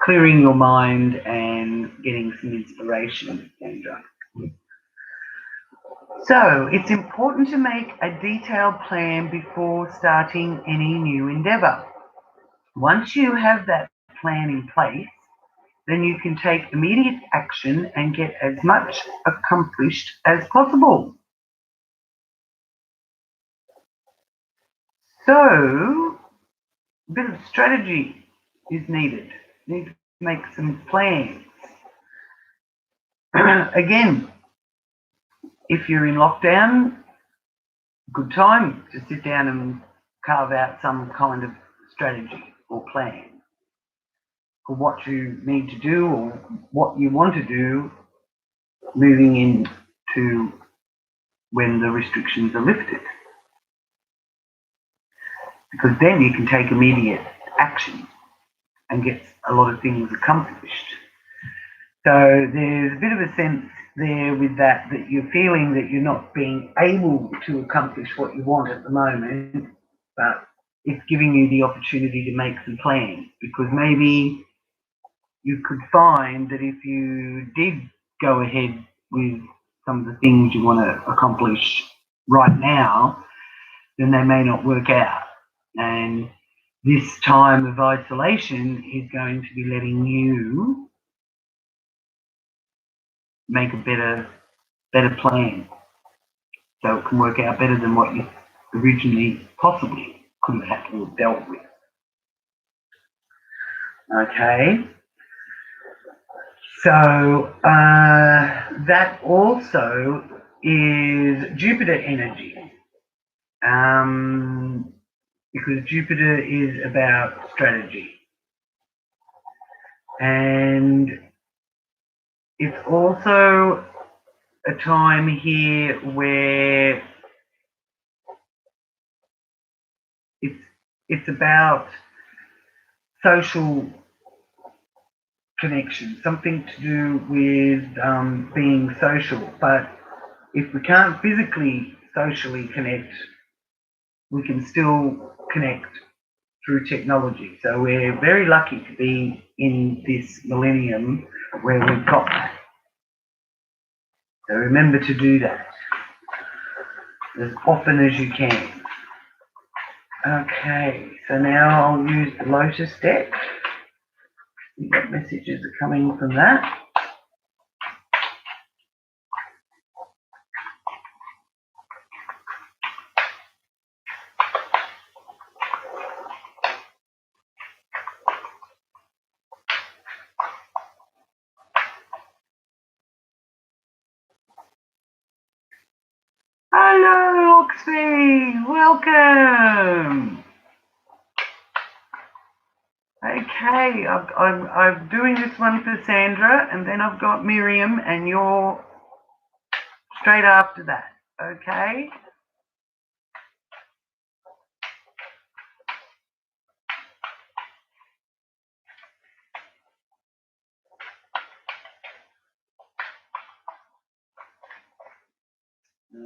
clearing your mind and getting some inspiration, Sandra. So it's important to make a detailed plan before starting any new endeavour. Once you have that plan in place, then you can take immediate action and get as much accomplished as possible. So a bit of strategy is needed. You need to make some plans. Again, if you're in lockdown, good time to sit down and carve out some kind of strategy or plan for what you need to do or what you want to do moving into when the restrictions are lifted. Because then you can take immediate action and get a lot of things accomplished. So there's a bit of a sense there with that you're feeling that you're not being able to accomplish what you want at the moment, but it's giving you the opportunity to make some plans, because maybe you could find that if you did go ahead with some of the things you want to accomplish right now, then they may not work out. And this time of isolation is going to be letting you make a better plan, so it can work out better than what you originally possibly could have had to have dealt with. Okay. So that also is Jupiter energy, because Jupiter is about strategy, and it's also a time here where it's about social connection, something to do with being social. But if we can't physically, socially connect, we can still connect through technology. So we're very lucky to be in this millennium where we've got that. So remember to do that as often as you can. Okay, so now I'll use the Lotus deck. See what messages are coming from that. Hello, Oxby, welcome. Okay, I'm doing this one for Sandra, and then I've got Miriam, and you're straight after that. Okay.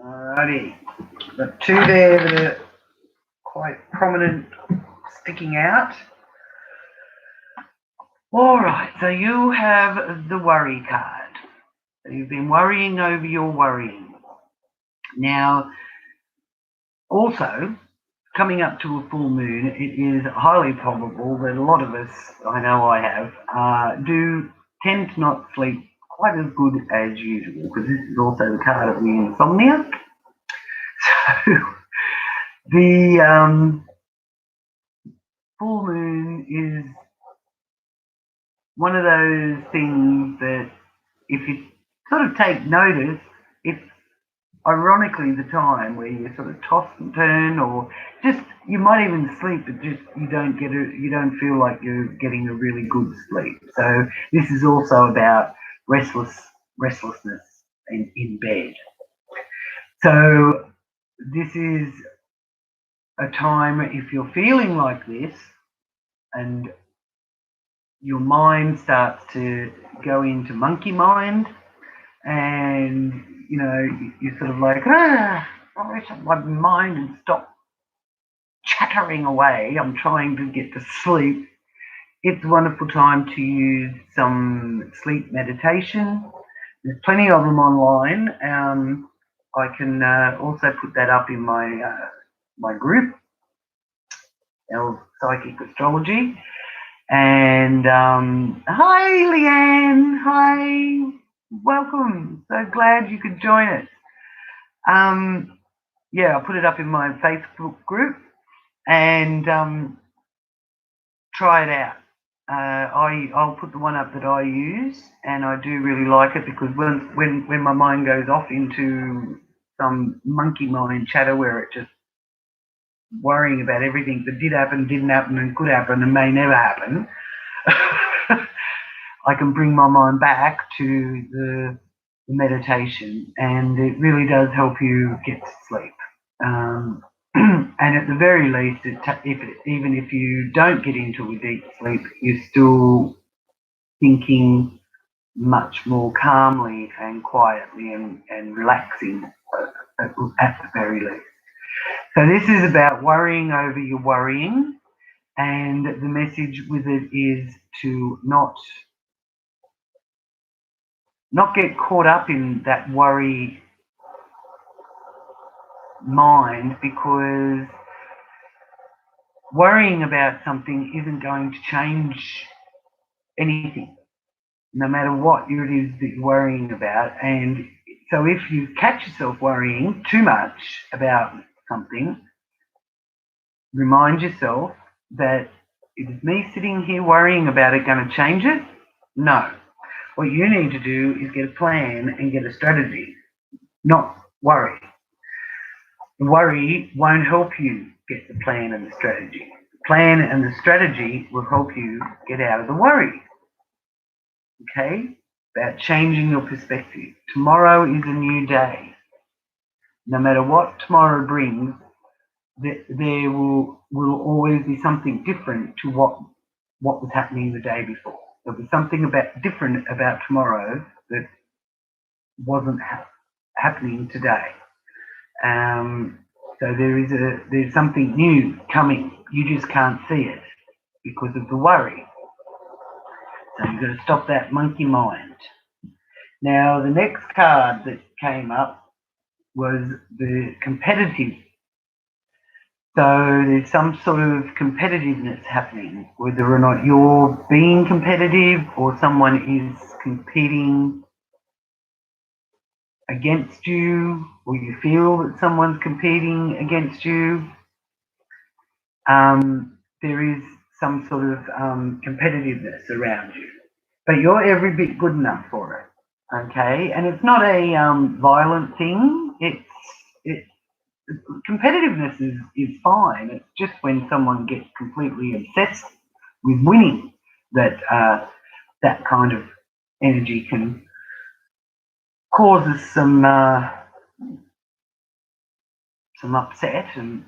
Alrighty. Got two there that are quite prominent, sticking out. Alright, so you have the worry card. So you've been worrying over your worrying. Now, also, coming up to a full moon, it is highly probable that a lot of us, I know I have, do tend to not sleep quite as good as usual, because this is also the card of the insomnia. So the full moon is one of those things that if you sort of take notice, it's ironically the time where you sort of toss and turn, or just you might even sleep, but just you don't feel like you're getting a really good sleep. So this is also about restlessness in bed. So this is a time, if you're feeling like this and your mind starts to go into monkey mind, and you're sort of like, I wish my mind would stop chattering away, I'm trying to get to sleep. It's a wonderful time to use some sleep meditation. There's plenty of them online. I can also put that up in my group, our Psychic Astrology. And hi, Leanne. Hi, welcome. So glad you could join us. Yeah, I'll put it up in my Facebook group and try it out. I'll put the one up that I use, and I do really like it, because when my mind goes off into some monkey mind chatter where it just worrying about everything that did happen, didn't happen, and could happen, and may never happen, I can bring my mind back to the meditation, and it really does help you get to sleep. And at the very least, even if you don't get into a deep sleep, you're still thinking much more calmly and quietly and relaxing at the very least. So this is about worrying over your worrying, and the message with it is to not get caught up in that worry mind, because worrying about something isn't going to change anything, no matter what it is that you're worrying about. And so if you catch yourself worrying too much about something, remind yourself that Is me sitting here worrying about it going to change it? No. What you need to do is get a plan and get a strategy, not worry. The worry won't help you get the plan and the strategy. The plan and the strategy will help you get out of the worry. Okay? About changing your perspective. Tomorrow is a new day. No matter what tomorrow brings, there will always be something different to what was happening the day before. There'll be something different about tomorrow that wasn't happening today. So there's something new coming. You just can't see it because of the worry. So you've got to stop that monkey mind. Now the next card that came up was the competitive. So there's some sort of competitiveness happening, whether or not you're being competitive or someone is competing against you, or you feel that someone's competing against you. There is some sort of competitiveness around you, but you're every bit good enough for it. Okay, and it's not a violent thing. It's competitiveness is fine. It's just when someone gets completely obsessed with winning that that kind of energy can cause us some upset and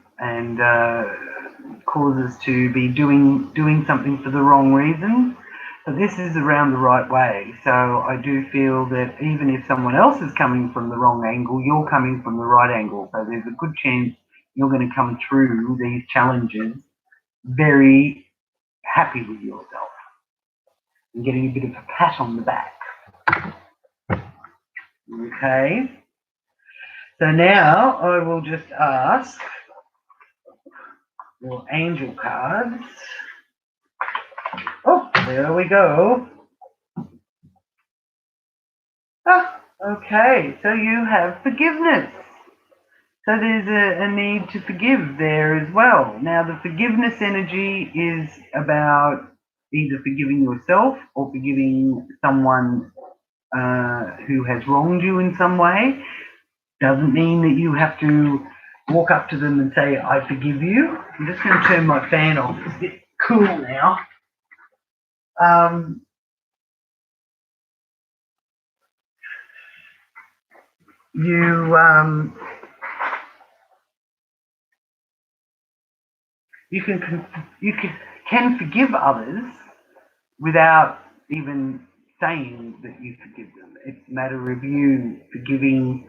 cause us to be doing something for the wrong reason. But this is around the right way. So I do feel that even if someone else is coming from the wrong angle, you're coming from the right angle. So there's a good chance you're going to come through these challenges very happy with yourself and getting a bit of a pat on the back. Okay. So now I will just ask your angel cards. Oh, there we go. Ah, okay, so you have forgiveness. So there's a need to forgive there as well. Now the forgiveness energy is about either forgiving yourself or forgiving someone who has wronged you in some way. Doesn't mean that you have to walk up to them and say, I forgive you. I'm just going to turn my fan off. It's a bit cool now. You can forgive others without even saying that you forgive them. It's a matter of you forgiving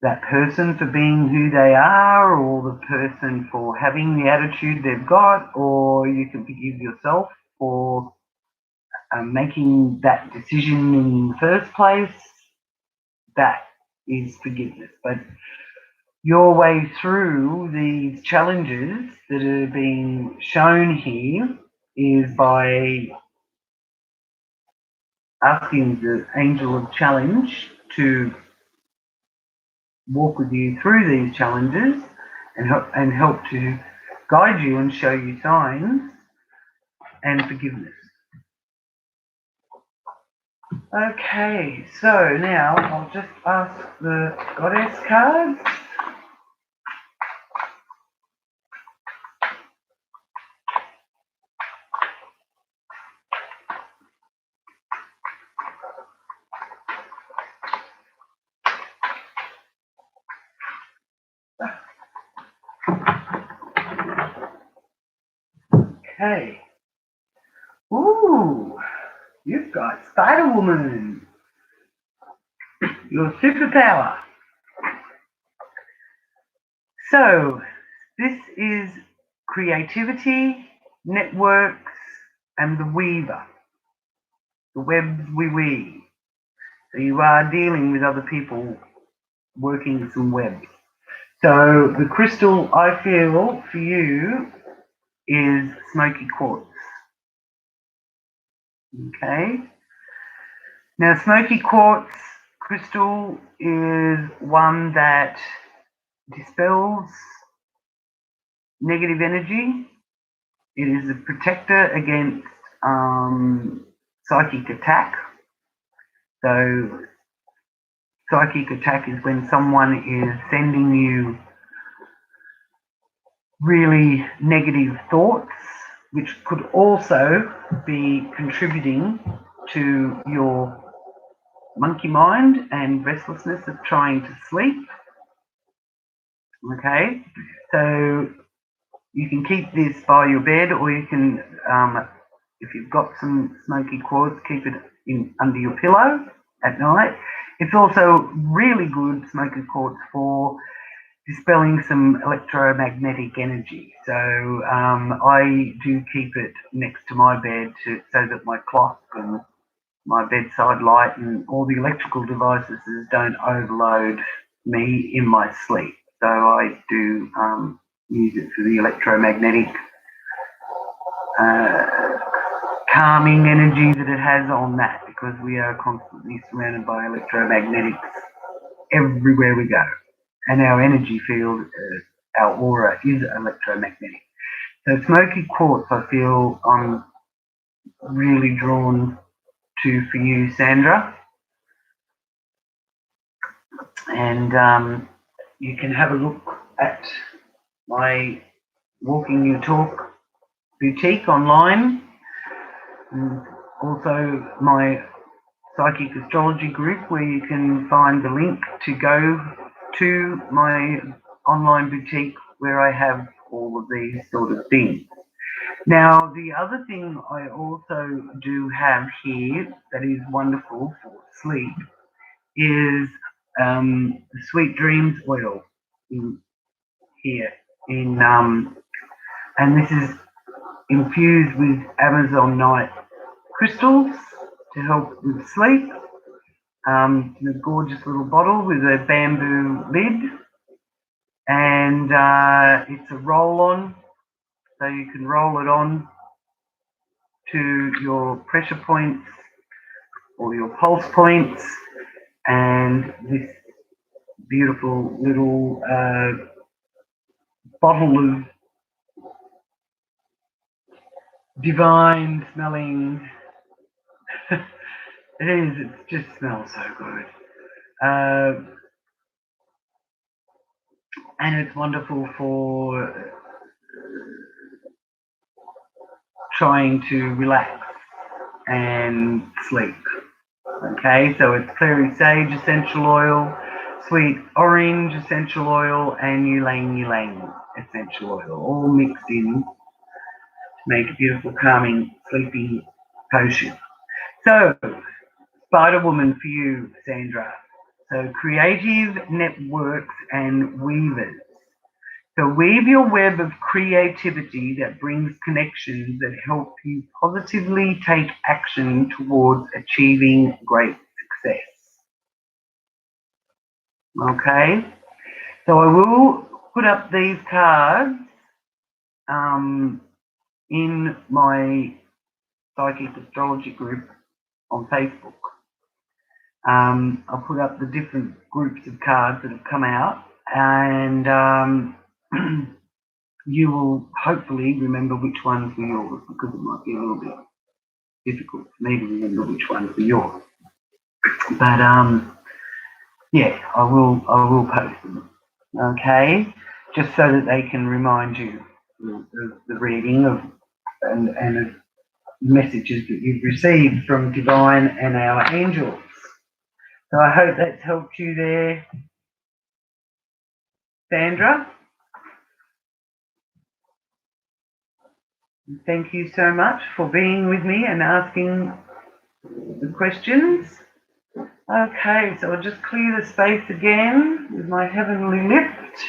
that person for being who they are, or the person for having the attitude they've got, or you can forgive yourself for making that decision in the first place. That is forgiveness. But your way through these challenges that are being shown here is by asking the angel of challenge to walk with you through these challenges and help to guide you and show you signs and forgiveness. Okay, so now I'll just ask the goddess cards. Okay. Ooh, you've got Spider-Woman. Your superpower. So, this is creativity, networks, and the weaver. The webs we weave. So you are dealing with other people working some webs. So the crystal I feel for you is smoky quartz. Okay. Now smoky quartz crystal is one that dispels negative energy It is a protector against psychic attack. So psychic attack is when someone is sending you really negative thoughts, which could also be contributing to your monkey mind and restlessness of trying to sleep. Okay, so you can keep this by your bed, or you can, if you've got some smoky quartz, keep it under your pillow at night. It's also really good, smoky quartz, for dispelling some electromagnetic energy. So I do keep it next to my bed so that my clock and my bedside light and all the electrical devices don't overload me in my sleep. So I do use it for the electromagnetic calming energy that it has on that, because we are constantly surrounded by electromagnetics everywhere we go. And our energy field, our aura, is electromagnetic. So smoky quartz, I feel I'm really drawn to for you, Sandra. And you can have a look at my Walking Your Talk boutique online, and also my psychic astrology group, where you can find the link to go to my online boutique where I have all of these sort of things. Now, the other thing I also do have here that is wonderful for sleep is the Sweet Dreams oil in here. And this is infused with Amazonite crystals to help with sleep. In a gorgeous little bottle with a bamboo lid, and it's a roll-on, so you can roll it on to your pressure points or your pulse points, and this beautiful little bottle of divine smelling it just smells so good. And it's wonderful for trying to relax and sleep. Okay, so it's clary sage essential oil, sweet orange essential oil, and ylang ylang essential oil, all mixed in to make a beautiful, calming, sleepy potion. So, Spider Woman for you, Sandra. So, creative networks and weavers. So weave your web of creativity that brings connections that help you positively take action towards achieving great success. Okay, so I will put up these cards in my psychic astrology group on Facebook. I'll put up the different groups of cards that have come out, and you will hopefully remember which ones were yours, because it might be a little bit difficult for me to remember which ones were yours. But yeah, I will post them. Okay, just so that they can remind you of the reading of and of messages that you've received from Divine and our angels. So I hope that's helped you there, Sandra. Thank you so much for being with me and asking the questions. Okay, so I'll just clear the space again with my Heavenly Lift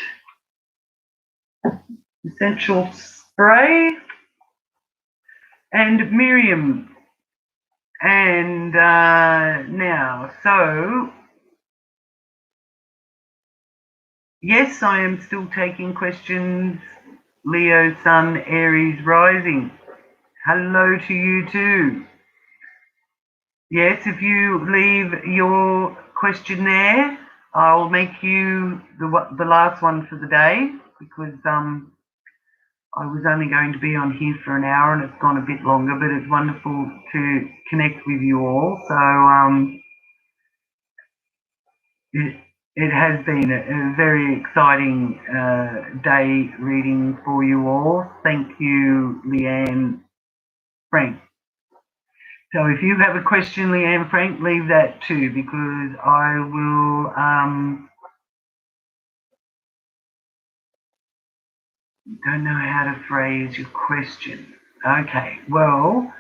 essential spray, and Miriam. And now, so yes, I am still taking questions. Leo, Sun, Aries, Rising. Hello to you too. Yes, if you leave your question there, I'll make you the last one for the day, because I was only going to be on here for an hour and it's gone a bit longer, but it's wonderful to connect with you all. So it has been a very exciting day reading for you all. Thank you, Leanne, Frank. So if you have a question, Leanne, Frank, leave that too, because I will don't know how to phrase your question. Okay, well,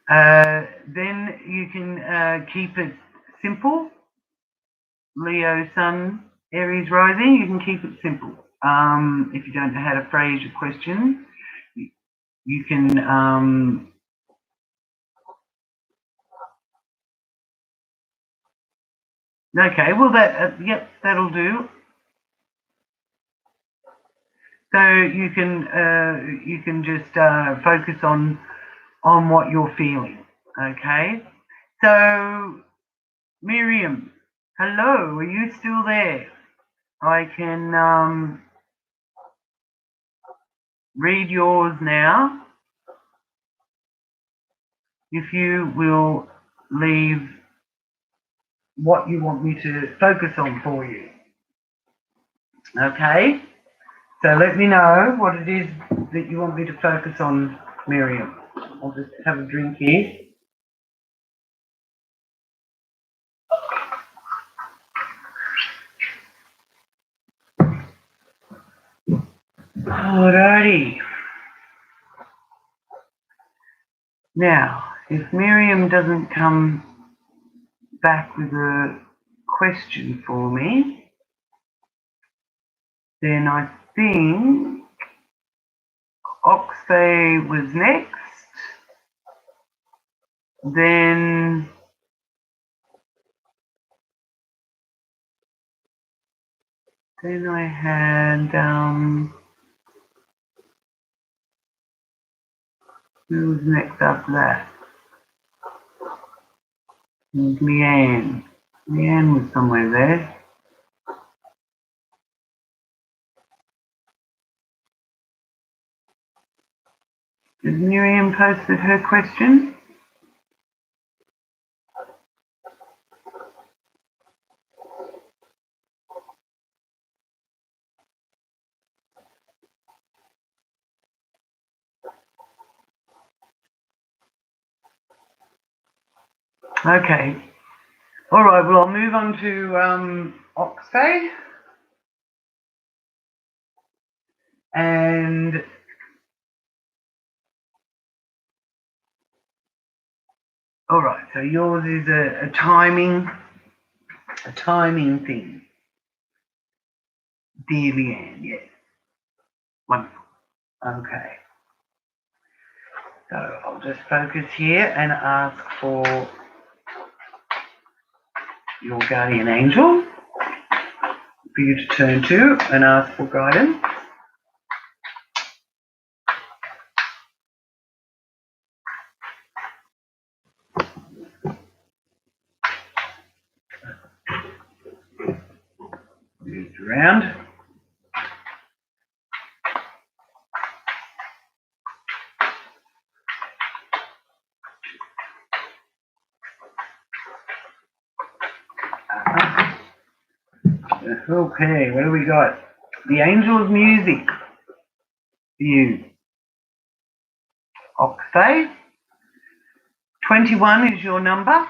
then you can keep it simple. Leo, Sun, Aries, Rising, you can keep it simple. If you don't know how to phrase your question, you can okay, well that yep, that'll do. So you can just focus on what you're feeling. Okay. So Miriam, hello, are you still there? I can read yours now. If you will leave what you want me to focus on for you. Okay, so let me know what it is that you want me to focus on, Miriam. I'll just have a drink here. Alrighty. Now, if Miriam doesn't come back with a question for me, then I think Oxfay was next. Then I had who was next after that? Leanne. Leanne was somewhere there. Has Miriam posted her question? Okay. All right. Well, I'll move on to Oxfay. And all right. So yours is a timing thing. Dear Leanne, yes. Wonderful. Okay. So I'll just focus here and ask for your guardian angel for you to turn to and ask for guidance. Moved around. Okay, what do we got? The Angel of Music for you. Oxfay. 21 is your number.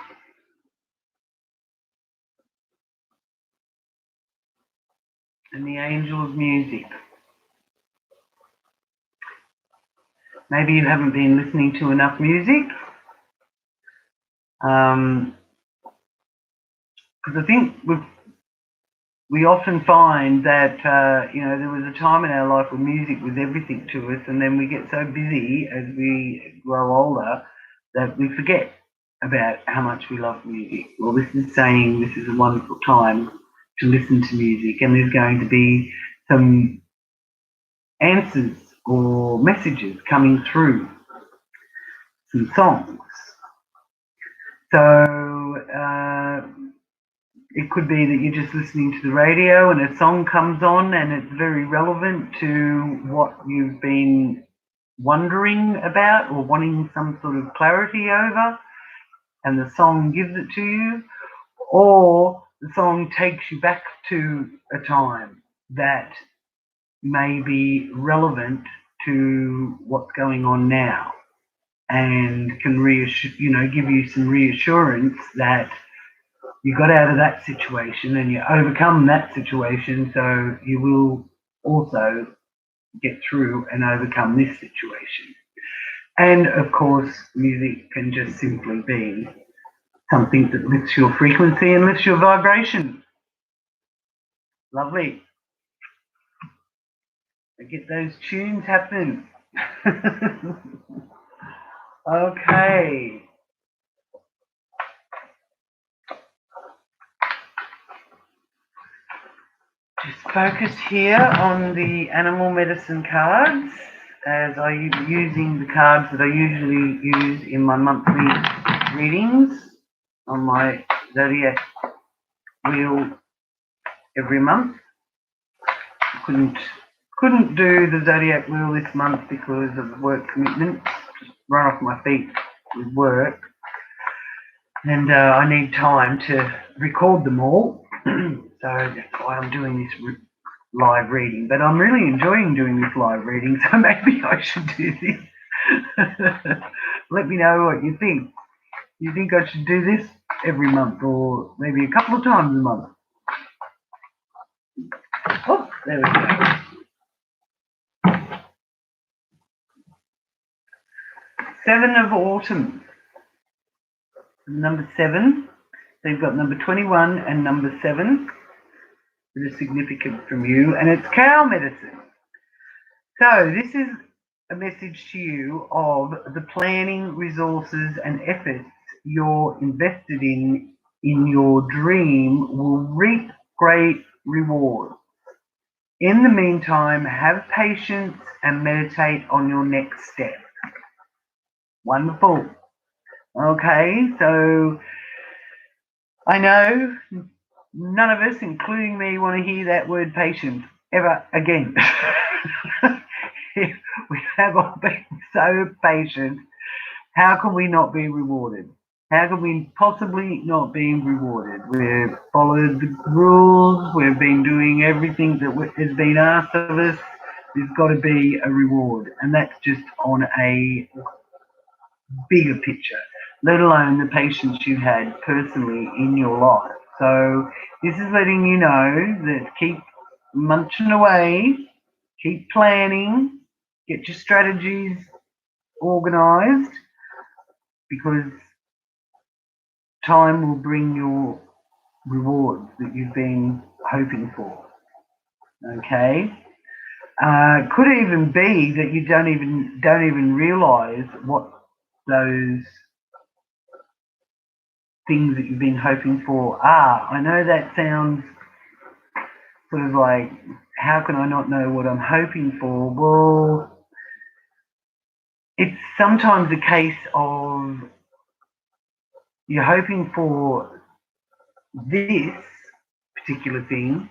And the Angel of Music. Maybe you haven't been listening to enough music. Because I think we often find that, there was a time in our life where music was everything to us, and then we get so busy as we grow older that we forget about how much we love music. Well, this is saying this is a wonderful time to listen to music, and there's going to be some answers or messages coming through, some songs. So It could be that you're just listening to the radio and a song comes on and it's very relevant to what you've been wondering about or wanting some sort of clarity over, and the song gives it to you, or the song takes you back to a time that may be relevant to what's going on now and can give you some reassurance that you got out of that situation and you overcome that situation, so you will also get through and overcome this situation. And of course, music can just simply be something that lifts your frequency and lifts your vibration. Lovely. Get those tunes happening. Okay. Just focus here on the animal medicine cards, as I'm using the cards that I usually use in my monthly readings on my zodiac wheel every month. Couldn't do the zodiac wheel this month because of work commitments. Just run off my feet with work, and I need time to record them all. So that's why I'm doing this live reading. But I'm really enjoying doing this live reading, so maybe I should do this. Let me know what you think. You think I should do this every month, or maybe a couple of times a month? Oh, there we go. Seven of Autumn. Number 7. So you've got number 21 and number 7 that are significant from you, and it's cow medicine. So this is a message to you of the planning, resources and efforts you're invested in your dream will reap great reward. In the meantime, have patience and meditate on your next step. Wonderful. Okay, so I know none of us, including me, want to hear that word patience ever again. We have all been so patient. How can we not be rewarded? How can we possibly not be rewarded? We've followed the rules. We've been doing everything that has been asked of us. There's got to be a reward, and that's just on a bigger picture, let alone the patience you've had personally in your life. So this is letting you know that keep munching away, keep planning, get your strategies organized, because time will bring your rewards that you've been hoping for. Okay? Could even be that you don't even realize what those things that you've been hoping for are. I know that sounds sort of like, how can I not know what I'm hoping for? Well, it's sometimes a case of you're hoping for this particular thing,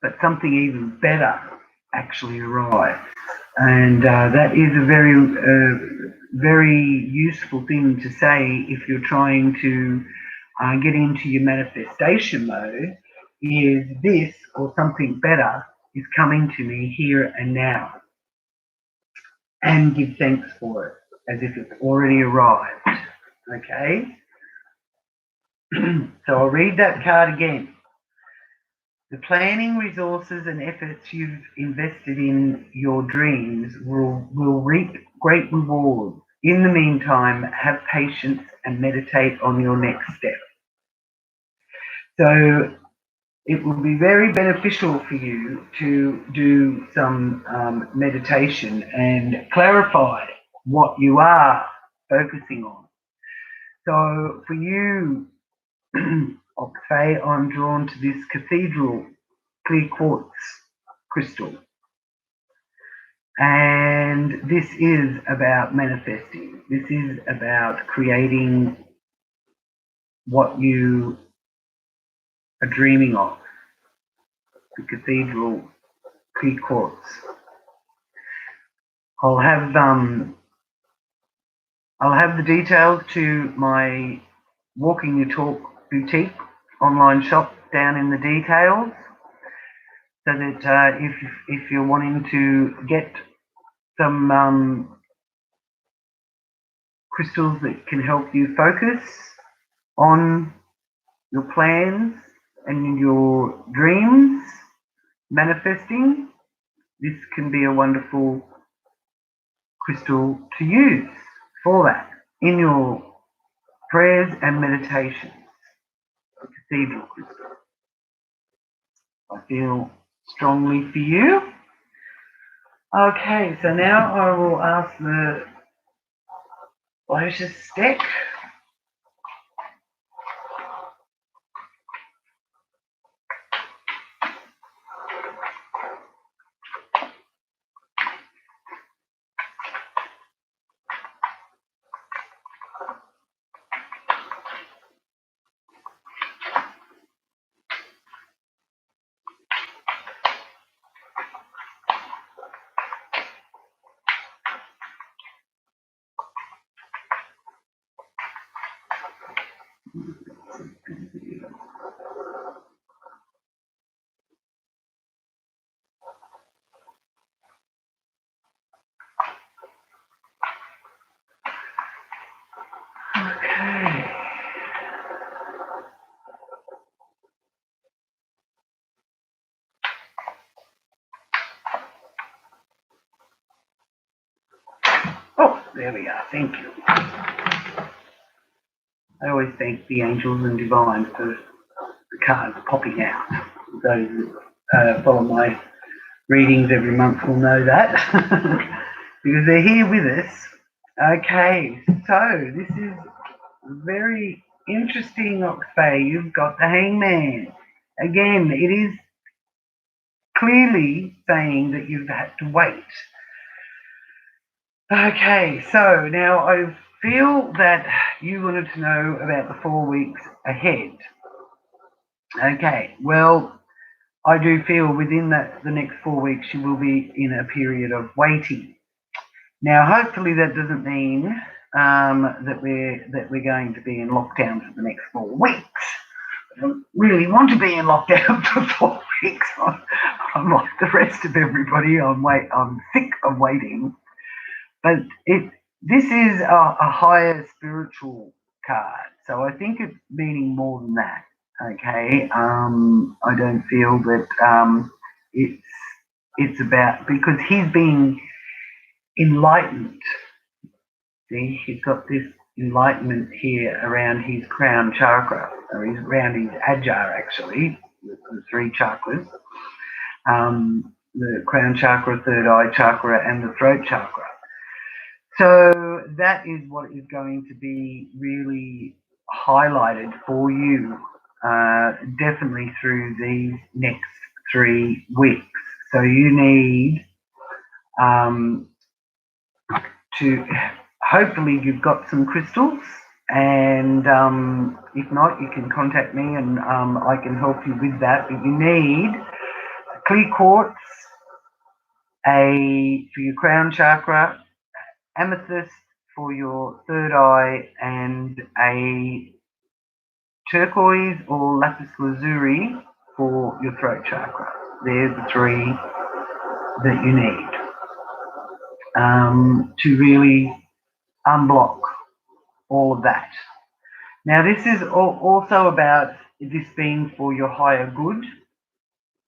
but something even better actually arrives. And that is a very useful thing to say if you're trying to get into your manifestation mode, is this or something better is coming to me here and now. And give thanks for it as if it's already arrived. Okay? So I'll read that card again. The planning, resources and efforts you've invested in your dreams will reap great rewards. In the meantime, have patience and meditate on your next step. So it will be very beneficial for you to do some meditation and clarify what you are focusing on. So for you, Octave, I'm drawn to this cathedral clear quartz crystal. And this is about manifesting. This is about creating what you are dreaming of. The cathedral clear quartz. I'll have the details to my Walking Your Talk boutique online shop down in the details, so that if you're wanting to get some crystals that can help you focus on your plans and your dreams manifesting, this can be a wonderful crystal to use for that in your prayers and meditations. The cathedral crystal. I feel strongly for you. Okay, so now I will ask the Lotus deck. Okay. Oh, there we are. Thank you. I always thank the angels and divine for the cards popping out. Those who follow my readings every month will know that because they're here with us. Okay, so this is very interesting, Oxfay. You've got the Hangman. Again, it is clearly saying that you've had to wait. Okay, so now I feel that you wanted to know about the 4 weeks ahead. Okay, well, I do feel within the next 4 weeks you will be in a period of waiting. Now, hopefully that doesn't mean that we're going to be in lockdown for the next 4 weeks. I don't really want to be in lockdown for 4 weeks. I'm like the rest of everybody. I'm sick of waiting. But this is a higher spiritual card, so I think it's meaning more than that. Okay, I don't feel that it's about, because he's being enlightened. See, he's got this enlightenment here around his crown chakra, or he's around his Ajahn actually, the 3 chakras, the crown chakra, third eye chakra, and the throat chakra. So that is what is going to be really highlighted for you, definitely through these next 3 weeks. So you need to, hopefully you've got some crystals, and if not, you can contact me and I can help you with that. But you need clear quartz, for your crown chakra, amethyst for your third eye, and a turquoise or lapis lazuli for your throat chakra. They're the 3 that you need to really unblock all of that. Now, this is also about this being for your higher good,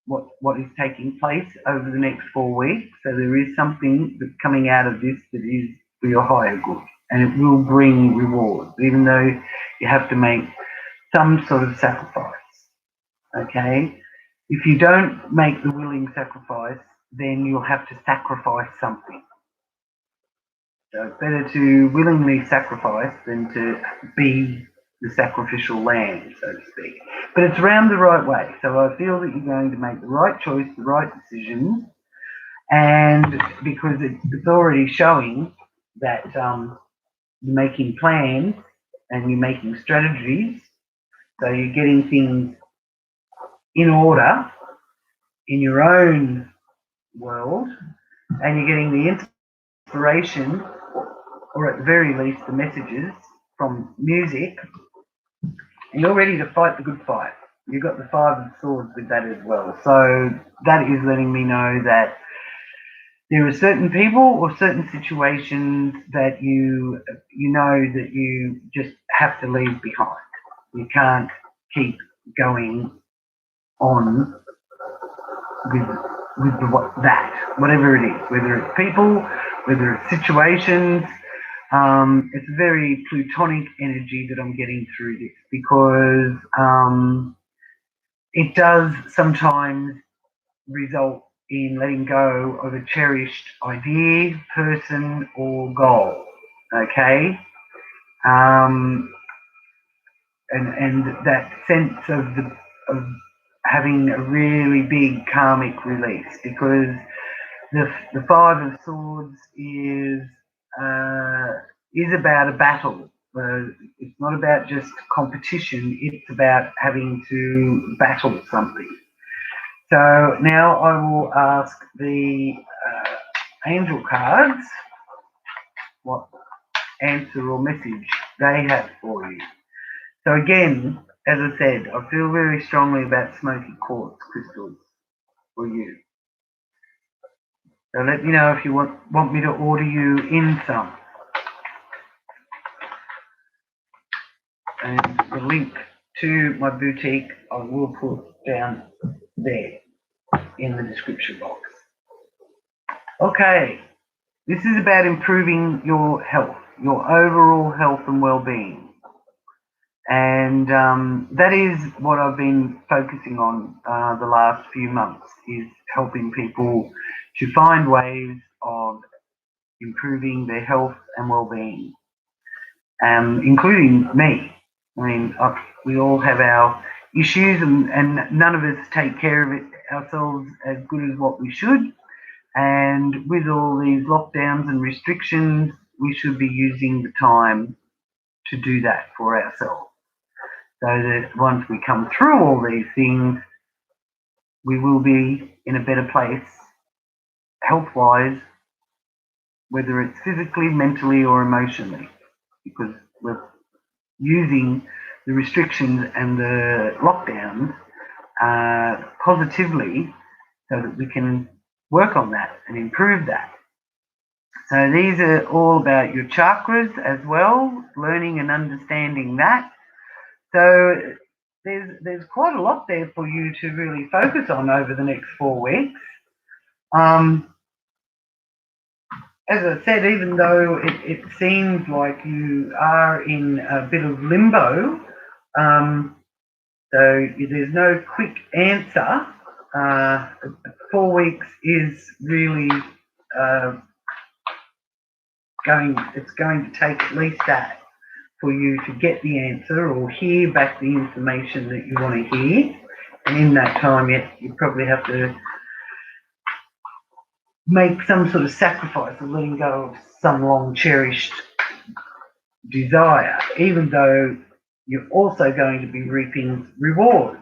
what is taking place over the next 4 weeks. So there is something that's coming out of this that is for your higher good, and it will bring rewards, even though you have to make some sort of sacrifice. Okay? If you don't make the willing sacrifice, then you'll have to sacrifice something. So it's better to willingly sacrifice than to be the sacrificial lamb, so to speak. But it's around the right way. So I feel that you're going to make the right choice, the right decisions, and because it's already showing that you're making plans and you're making strategies, so you're getting things in order in your own world, and you're getting the inspiration, or at the very least the messages from music, and you're ready to fight the good fight. You've got the Five of Swords with that as well. So that is letting me know that there are certain people or certain situations that you know that you just have to leave behind. You can't keep going on with whatever it is, whether it's people, whether it's situations. It's a very plutonic energy that I'm getting through this, because it does sometimes result in letting go of a cherished idea, person, or goal. Okay, um, and that sense of having a really big karmic release, because the Five of Swords is about a battle. It's not about just competition. It's about having to battle something. So now I will ask the angel cards what answer or message they have for you. So again, as I said, I feel very strongly about smoky quartz crystals for you. So let me know if you want me to order you in some. And the link to my boutique I will put down there in the description box. Okay, this is about improving your health, your overall health and well-being. And that is what I've been focusing on the last few months, is helping people to find ways of improving their health and well-being, including me. I mean, we all have our issues, and none of us take care of it ourselves as good as what we should. And with all these lockdowns and restrictions, we should be using the time to do that for ourselves, so that once we come through all these things, we will be in a better place health-wise, whether it's physically, mentally, or emotionally, because we're using the restrictions and the lockdowns positively, so that we can work on that and improve that. So these are all about your chakras as well, learning and understanding that. So there's quite a lot there for you to really focus on over the next 4 weeks. As I said, even though it seems like you are in a bit of limbo, so there's no quick answer. 4 weeks is really it's going to take at least that for you to get the answer or hear back the information that you want to hear. And in that time, you probably have to make some sort of sacrifice of letting go of some long cherished desire, even though you're also going to be reaping rewards.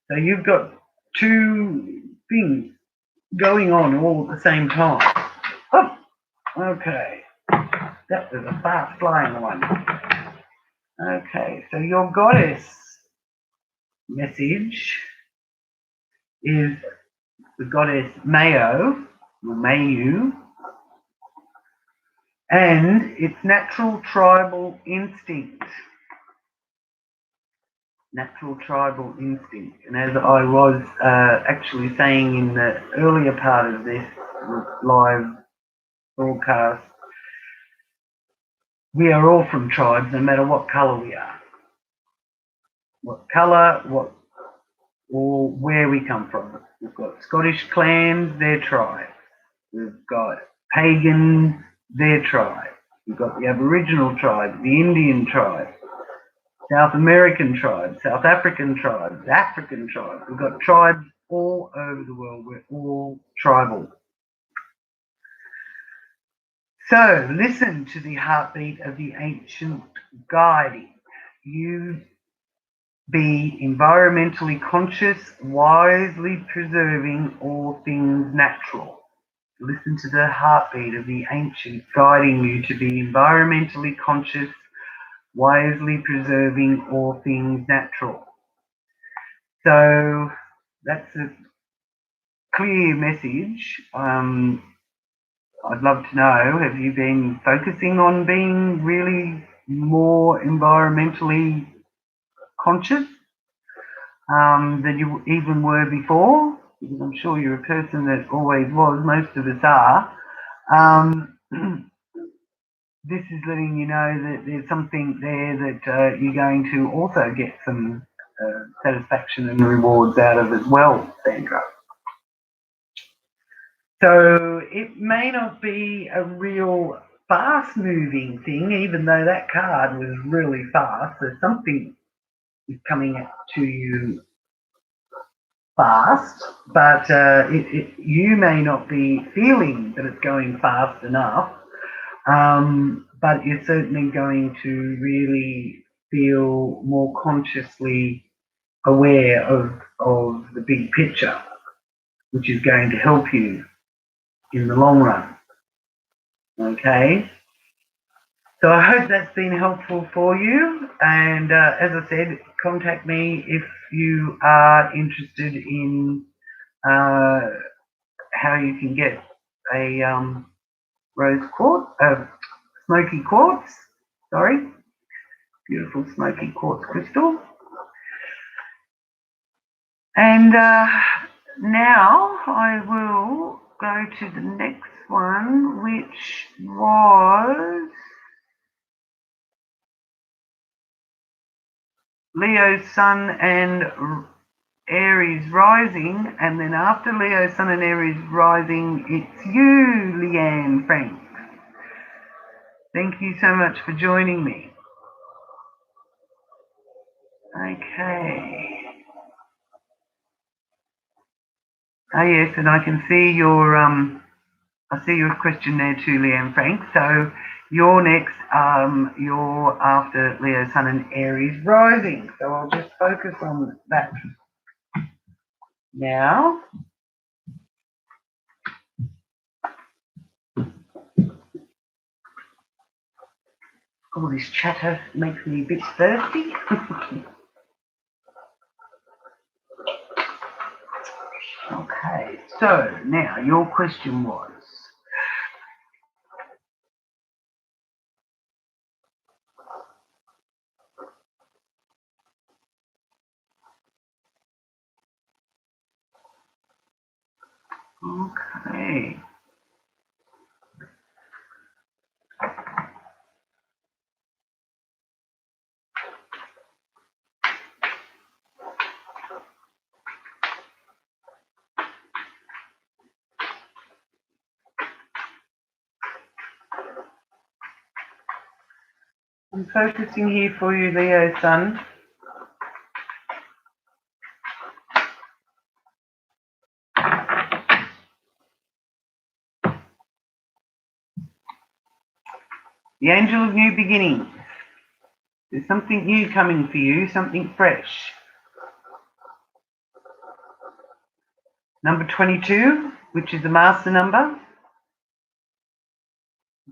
So you've got two things going on all at the same time. Oh, okay. That was a fast flying one. Okay, so your goddess message is the goddess Mayo, or Mayu, and it's natural tribal instinct. Natural tribal instinct. And as I was actually saying in the earlier part of this live broadcast, we are all from tribes, no matter what colour we are. What colour, or where we come from. We've got Scottish clans, their tribes. We've got pagans, their tribes. We've got the Aboriginal tribes, the Indian tribes, South American tribes, South African tribes, African tribes. We've got tribes all over the world. We're all tribal. So listen to the heartbeat of the ancient guiding. You be environmentally conscious, wisely preserving all things natural. Listen to the heartbeat of the ancients guiding you to be environmentally conscious, wisely preserving all things natural. So that's a clear message. I'd love to know, have you been focusing on being really more environmentally conscious than you even were before? Because I'm sure you're a person that always was, most of us are. This is letting you know that there's something there that you're going to also get some satisfaction and rewards out of as well, Sandra. So it may not be a real fast moving thing, even though that card was really fast. There's something coming to you fast, but you may not be feeling that it's going fast enough, but you're certainly going to really feel more consciously aware of the big picture, which is going to help you in the long run. Okay, so I hope that's been helpful for you, and as I said, contact me if you are interested in how you can get a rose quartz, smoky quartz, sorry, beautiful smoky quartz crystal. And now I will go to the next one, which was Leo Sun and Aries rising, and then after Leo Sun and Aries rising, it's you, Leanne Franks. Thank you so much for joining me. Okay. Oh yes, and I can see your I see your question there too, Leanne Frank. So you're next, you're after Leo Sun and Aries rising. So I'll just focus on that now. All this chatter makes me a bit thirsty. Okay, so now your question was, okay. I'm focusing here for you, Leo Sun. The angel of new beginnings. There's something new coming for you, something fresh. Number 22, which is the master number,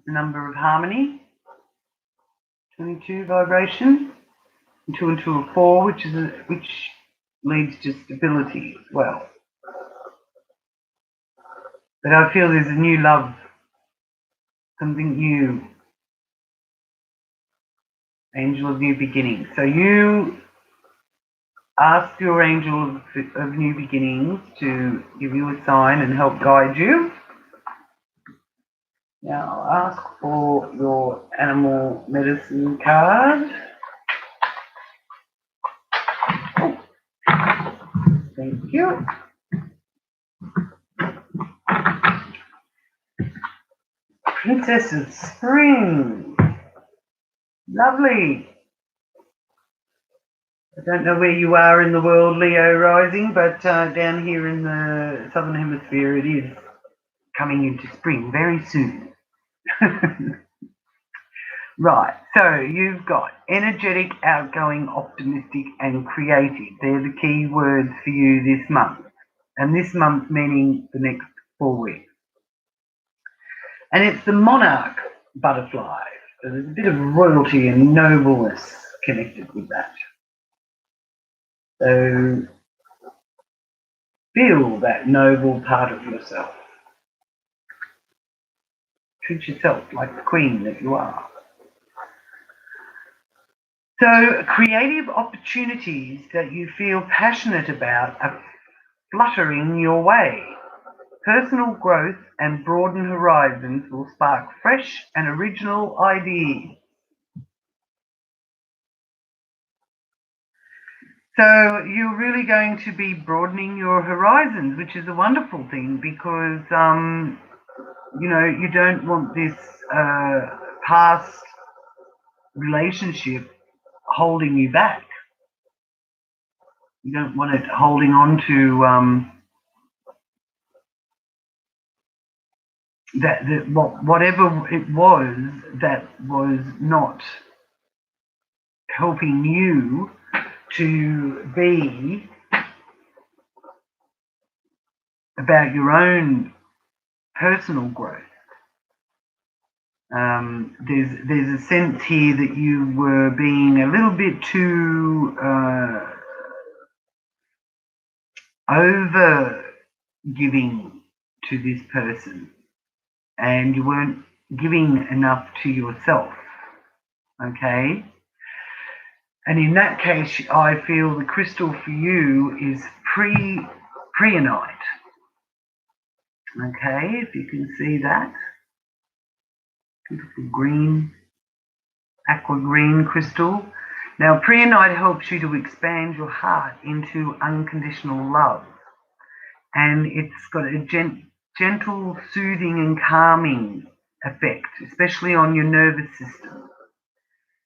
the number of harmony. 22 vibration, and 2 and 2 are 4, which leads to stability as well. But I feel there's a new love, something new. Angel of new beginnings. So you ask your angel of new beginnings to give you a sign and help guide you. Now I'll ask for your animal medicine card. Oh. Thank you. Princess of Spring. Lovely. I don't know where you are in the world, Leo rising, but down here in the southern hemisphere it is coming into spring very soon. Right, so you've got energetic, outgoing, optimistic, and creative. They're the key words for you this month. And this month meaning the next 4 weeks. And it's the monarch butterfly. So there's a bit of royalty and nobleness connected with that. So feel that noble part of yourself. Treat yourself like the queen that you are. So creative opportunities that you feel passionate about are fluttering your way. Personal growth and broaden horizons will spark fresh and original ideas. So you're really going to be broadening your horizons, which is a wonderful thing because, you don't want this past relationship holding you back. You don't want it holding on to whatever it was that was not helping you to be about your own personal growth. There's a sense here that you were being a little bit too over giving to this person, and you weren't giving enough to yourself. Okay. And in that case, I feel the crystal for you is preonite. Okay, if you can see that. Beautiful green, aqua green crystal. Now, preonite helps you to expand your heart into unconditional love. And it's got a gentle, soothing and calming effect, especially on your nervous system.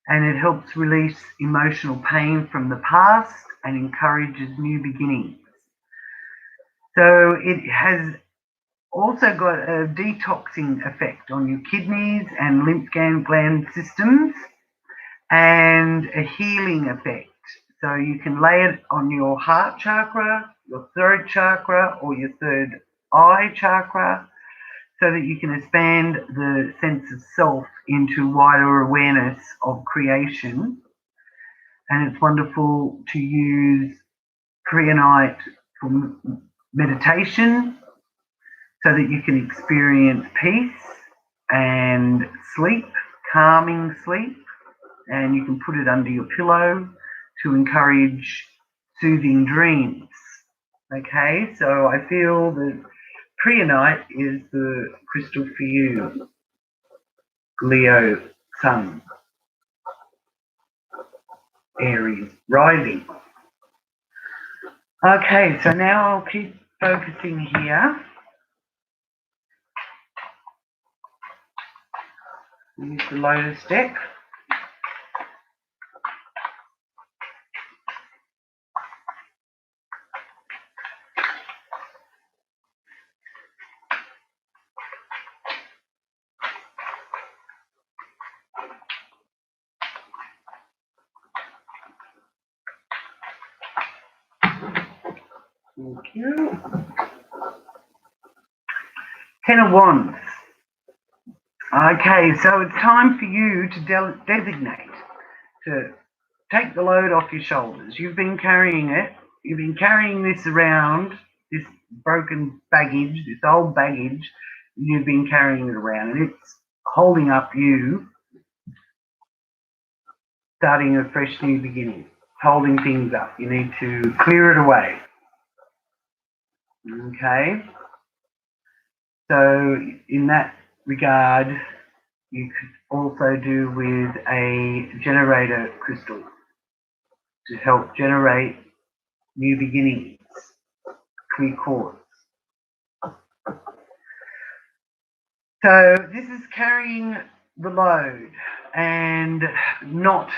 And it helps release emotional pain from the past and encourages new beginnings. So it has also got a detoxing effect on your kidneys and lymph gland systems and a healing effect. So you can lay it on your heart chakra, your throat chakra, or your third eye chakra, so that you can expand the sense of self into wider awareness of creation. And it's wonderful to use preonite for meditation so that you can experience peace and sleep, calming sleep, and you can put it under your pillow to encourage soothing dreams. Okay, so I feel that preonite is the crystal for you, Leo Sun, Aries rising. Okay, so now I'll keep focusing here. Use the Lotus deck. Thank you. Ten of Wands. Okay, so it's time for you to designate, to take the load off your shoulders. You've been carrying it. You've been carrying this around, this broken baggage, this old baggage. You've been carrying it around, and it's holding up you starting a fresh new beginning, holding things up. You need to clear it away. Okay? So in that regard, you could also do with a generator crystal to help generate new beginnings, clear quartz. So this is carrying the load and not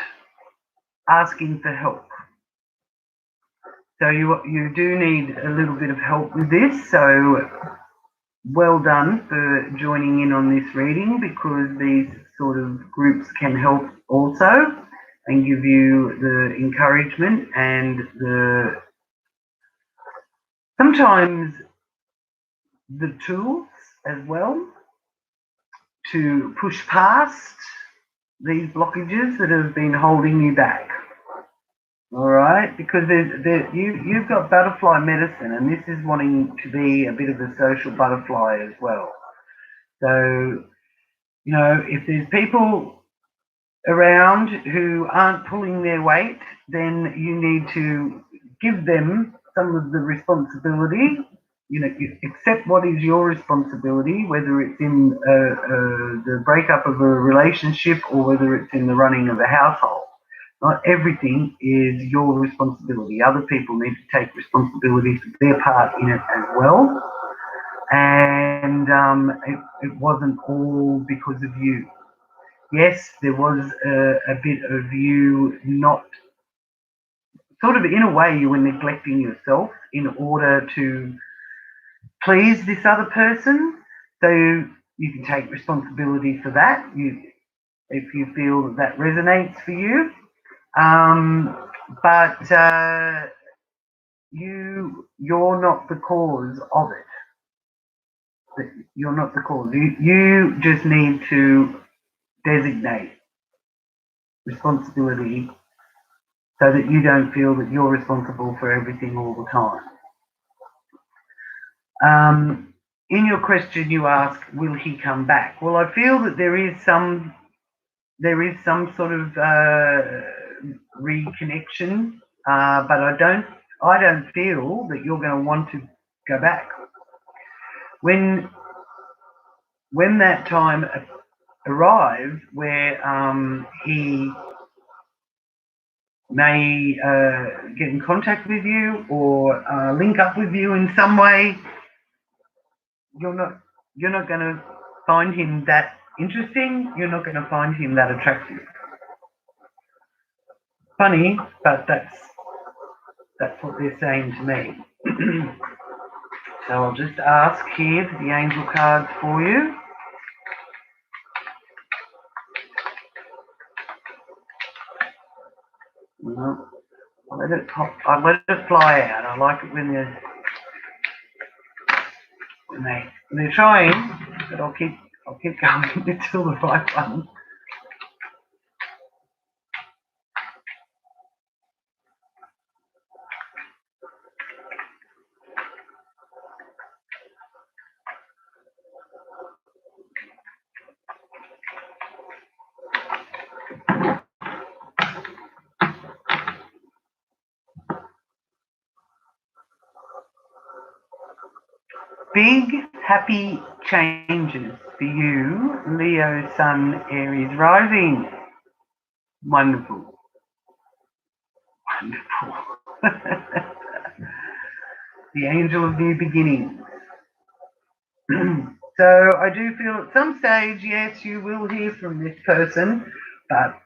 asking for help. So you do need a little bit of help with this. So well done for joining in on this reading, because these sort of groups can help also and give you the encouragement and sometimes the tools as well to push past these blockages that have been holding you back. All right, because you've got butterfly medicine, and this is wanting to be a bit of a social butterfly as well. So, if there's people around who aren't pulling their weight, then you need to give them some of the responsibility. You accept what is your responsibility, whether it's in the breakup of a relationship or whether it's in the running of a household. Not everything is your responsibility. Other people need to take responsibility for their part in it as well. And it wasn't all because of you. Yes, there was a bit of you not, sort of in a way, you were neglecting yourself in order to please this other person. So you can take responsibility for that, if you feel that resonates for you. But you're not the cause of it. You're not the cause. You just need to designate responsibility so that you don't feel that you're responsible for everything all the time. In your question, you ask, "Will he come back?" Well, I feel that there is some sort of reconnection, but I don't feel that you're going to want to go back. When that time arrives where he may get in contact with you or link up with you in some way, you're not going to find him that interesting. You're not going to find him that attractive. Funny, but that's what they're saying to me. So I'll just ask here for the angel cards for you. Well, I let it fly out. I like it when they're trying, but I'll keep going until the right one. Big happy changes for you, Leo, Sun, Aries, rising. Wonderful. The angel of new beginnings. So I do feel at some stage, yes, you will hear from this person, but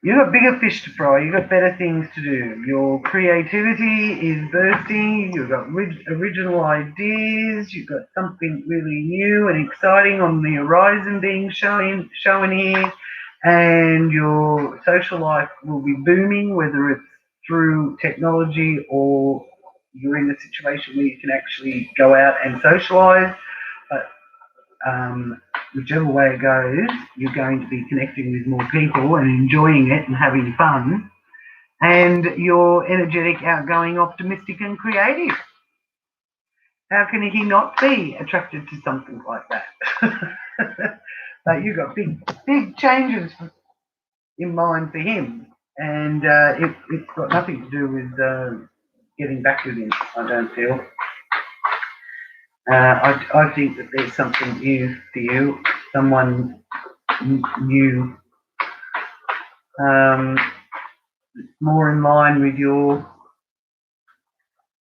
you've got bigger fish to fry. You've got better things to do. Your creativity is bursting. You've got original ideas. You've got something really new and exciting on the horizon being shown here. And your social life will be booming, whether it's through technology or you're in a situation where you can actually go out and socialize. But whichever way it goes, you're going to be connecting with more people and enjoying it and having fun. And you're energetic, outgoing, optimistic, and creative. How can he not be attracted to something like that? But you've got big changes in mind for him, and it's got nothing to do with getting back with him, I don't feel. I think that there's something new for you, someone new, more in line with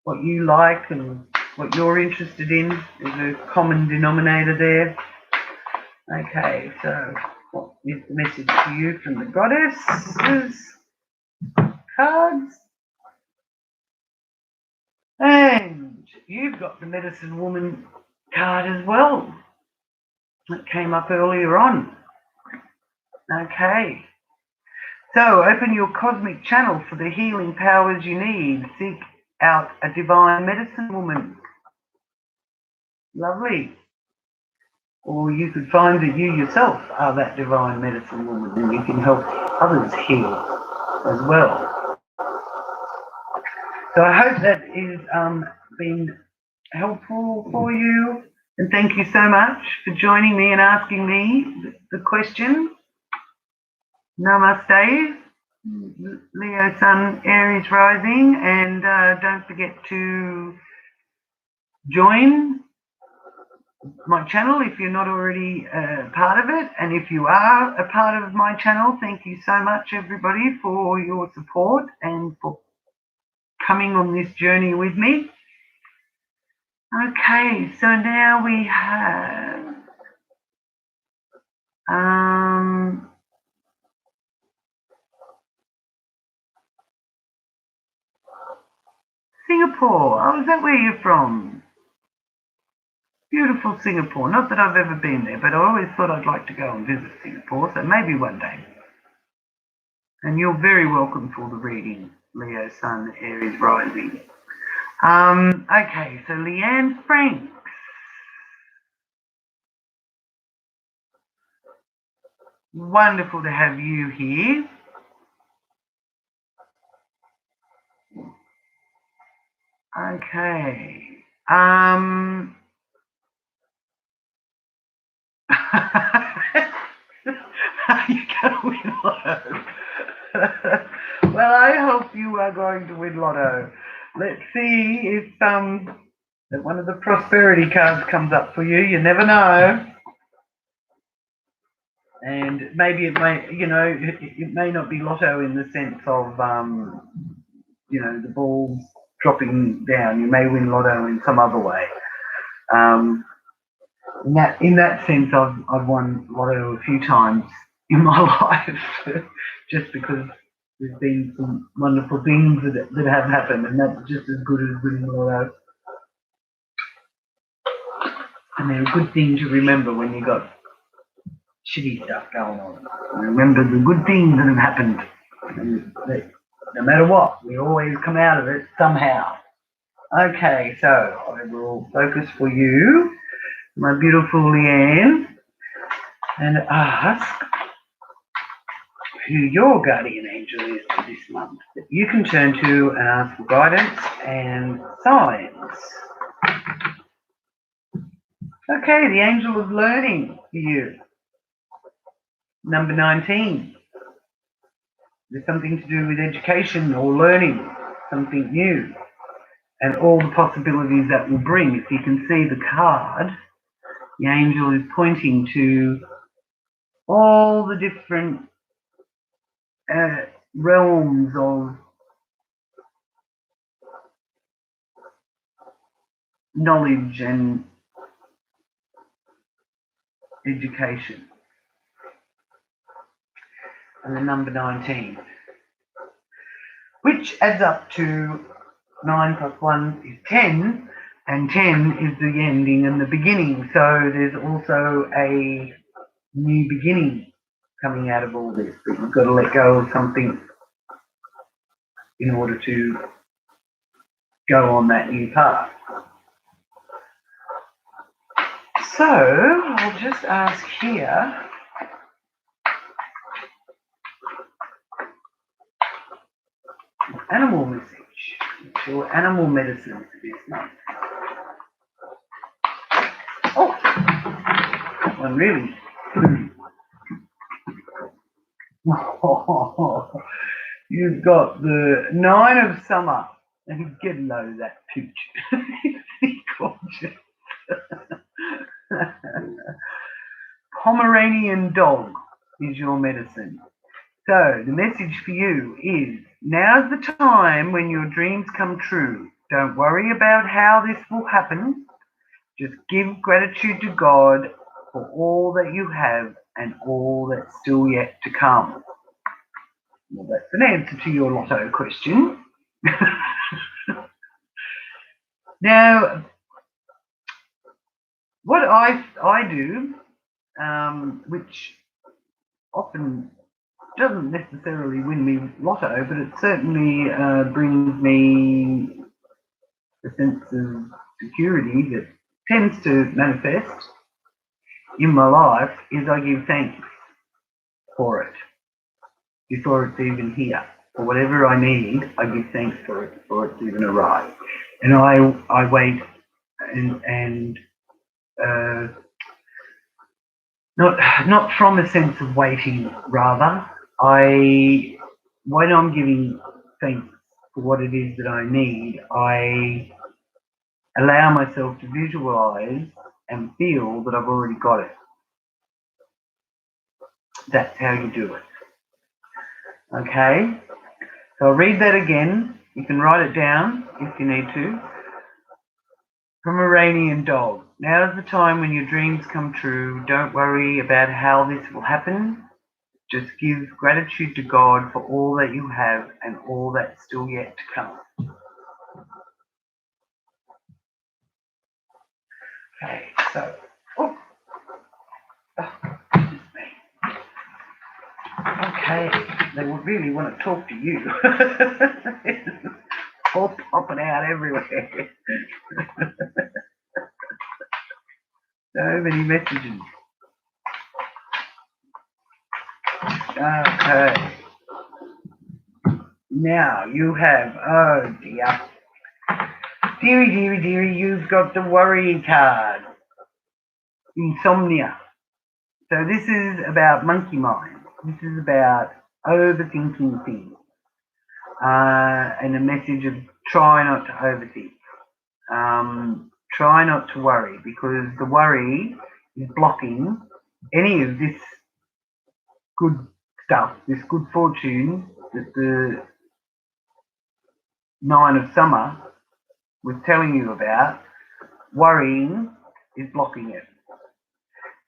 what you like and what you're interested in. There's a common denominator there. Okay, so what is the message to you from the goddesses cards? And you've got the Medicine Woman card as well. That came up earlier on. Okay. So open your cosmic channel for the healing powers you need. Seek out a divine medicine woman. Lovely. Or you could find that you yourself are that divine medicine woman and you can help others heal as well. So I hope that is been helpful for you. And thank you so much for joining me and asking me the question. Namaste, Leo Sun, Aries rising, and don't forget to join my channel if you're not already part of it, and if you are a part of my channel, thank you so much everybody for your support and for coming on this journey with me. Okay, so now we have Singapore. Oh, is that where you're from? Beautiful Singapore. Not that I've ever been there, but I always thought I'd like to go and visit Singapore, so maybe one day. And you're very welcome for the reading, Leo Sun, Aries rising. Okay, so Leanne Franks. Wonderful to have you here. Okay. You go win Lotto. Well, I hope you are going to win Lotto. Let's see if one of the prosperity cards comes up for you. You never know. And maybe it may, it may not be Lotto in the sense of, the balls dropping down. You may win Lotto in some other way. In that sense, I've won Lotto a few times in my life, just because there's been some wonderful things that have happened, and that's just as good as winning Lotto. And they're a good thing to remember when you got shitty stuff going on. Remember the good things that have happened. And no matter what, we always come out of it somehow. Okay, so I will focus for you, my beautiful Leanne, and ask who your guardian angel is for this month that you can turn to and ask for guidance and signs. Okay, the angel of learning for you. Number 19. There's something to do with education or learning, something new, and all the possibilities that will bring. If you can see the card, the angel is pointing to all the different realms of knowledge and education. And the number 19, which adds up to 9 plus 1 is 10, and 10 is the ending and the beginning. So there's also a new beginning coming out of all this, but you've got to let go of something in order to go on that new path. So I'll just ask here, animal message, your animal medicine for this month. Oh, that one really. You've got the 9 of summer, and get a load of that pooch. It's gorgeous. Pomeranian dog is your medicine. So the message for you is, now's the time when your dreams come true. Don't worry about how this will happen. Just give gratitude to God for all that you have and all that's still yet to come. Well, that's an answer to your Lotto question. Now, what I do, which often doesn't necessarily win me lotto, but it certainly brings me a sense of security that tends to manifest in my life, is I give thanks for it before it's even here. For whatever I need, I give thanks for it before it's even arrived. And I wait and not from a sense of waiting, rather. When I'm giving thanks for what it is that I need, I allow myself to visualize and feel that I've already got it. That's how you do it. Okay? So I'll read that again. You can write it down if you need to. From Iranian Dog. Now is the time when your dreams come true. Don't worry about how this will happen. Just give gratitude to God for all that you have and all that's still yet to come. Okay, so, okay, they would really want to talk to you. All popping out everywhere. So many messages. Okay. Now you have, oh dear. Dearie, you've got the worry card. Insomnia. So this is about monkey mind. This is about overthinking things. And a message of try not to overthink. Try not to worry, because the worry is blocking any of this good stuff, this good fortune that the Nine of Summer was telling you about. Worrying is blocking it.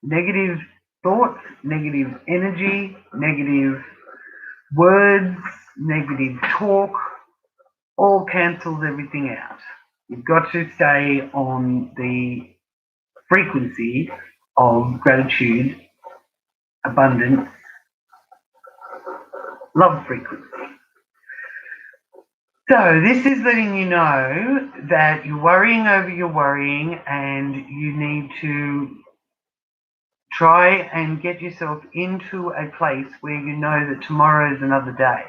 Negative thoughts, negative energy, negative words, negative talk, all cancels everything out. You've got to stay on the frequency of gratitude, abundance, love frequency. So this is letting you know that you're worrying over your worrying, and you need to try and get yourself into a place where you know that tomorrow is another day.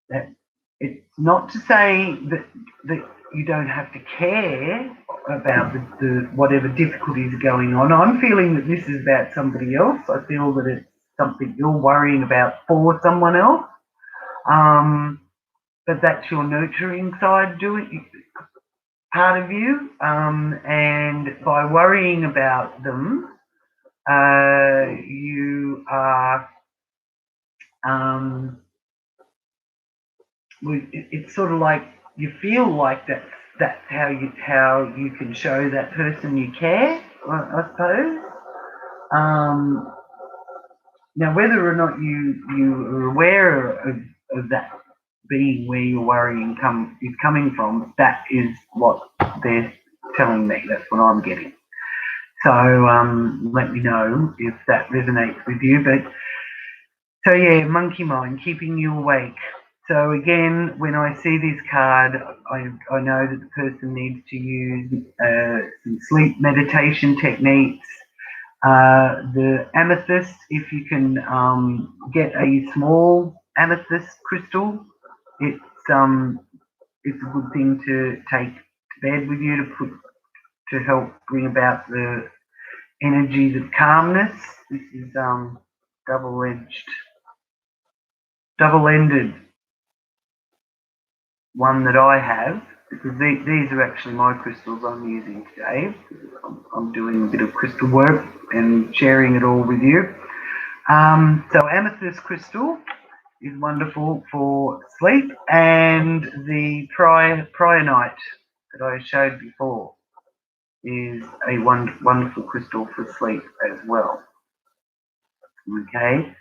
That it's not to say that you don't have to care about the whatever difficulties are going on. I'm feeling that this is about somebody else. I feel that it's something you're worrying about for someone else. But that's your nurturing side part of you. And by worrying about them, you are it's sort of like you feel like that's how you can show that person you care, I suppose. Now, whether or not you are aware of that being where your worrying is coming from, that is what they're telling me. That's what I'm getting. So let me know if that resonates with you. But so yeah, monkey mind, keeping you awake. So again, when I see this card, I know that the person needs to use some sleep meditation techniques. The amethyst, if you can get a small amethyst crystal, it's a good thing to take to bed with you to help bring about the energies of calmness. This is double-ended one that I have, because these are actually my crystals I'm using today. I'm doing a bit of crystal work and sharing it all with you. So amethyst crystal is wonderful for sleep, and the prionite that I showed before is a wonderful crystal for sleep as well. Okay,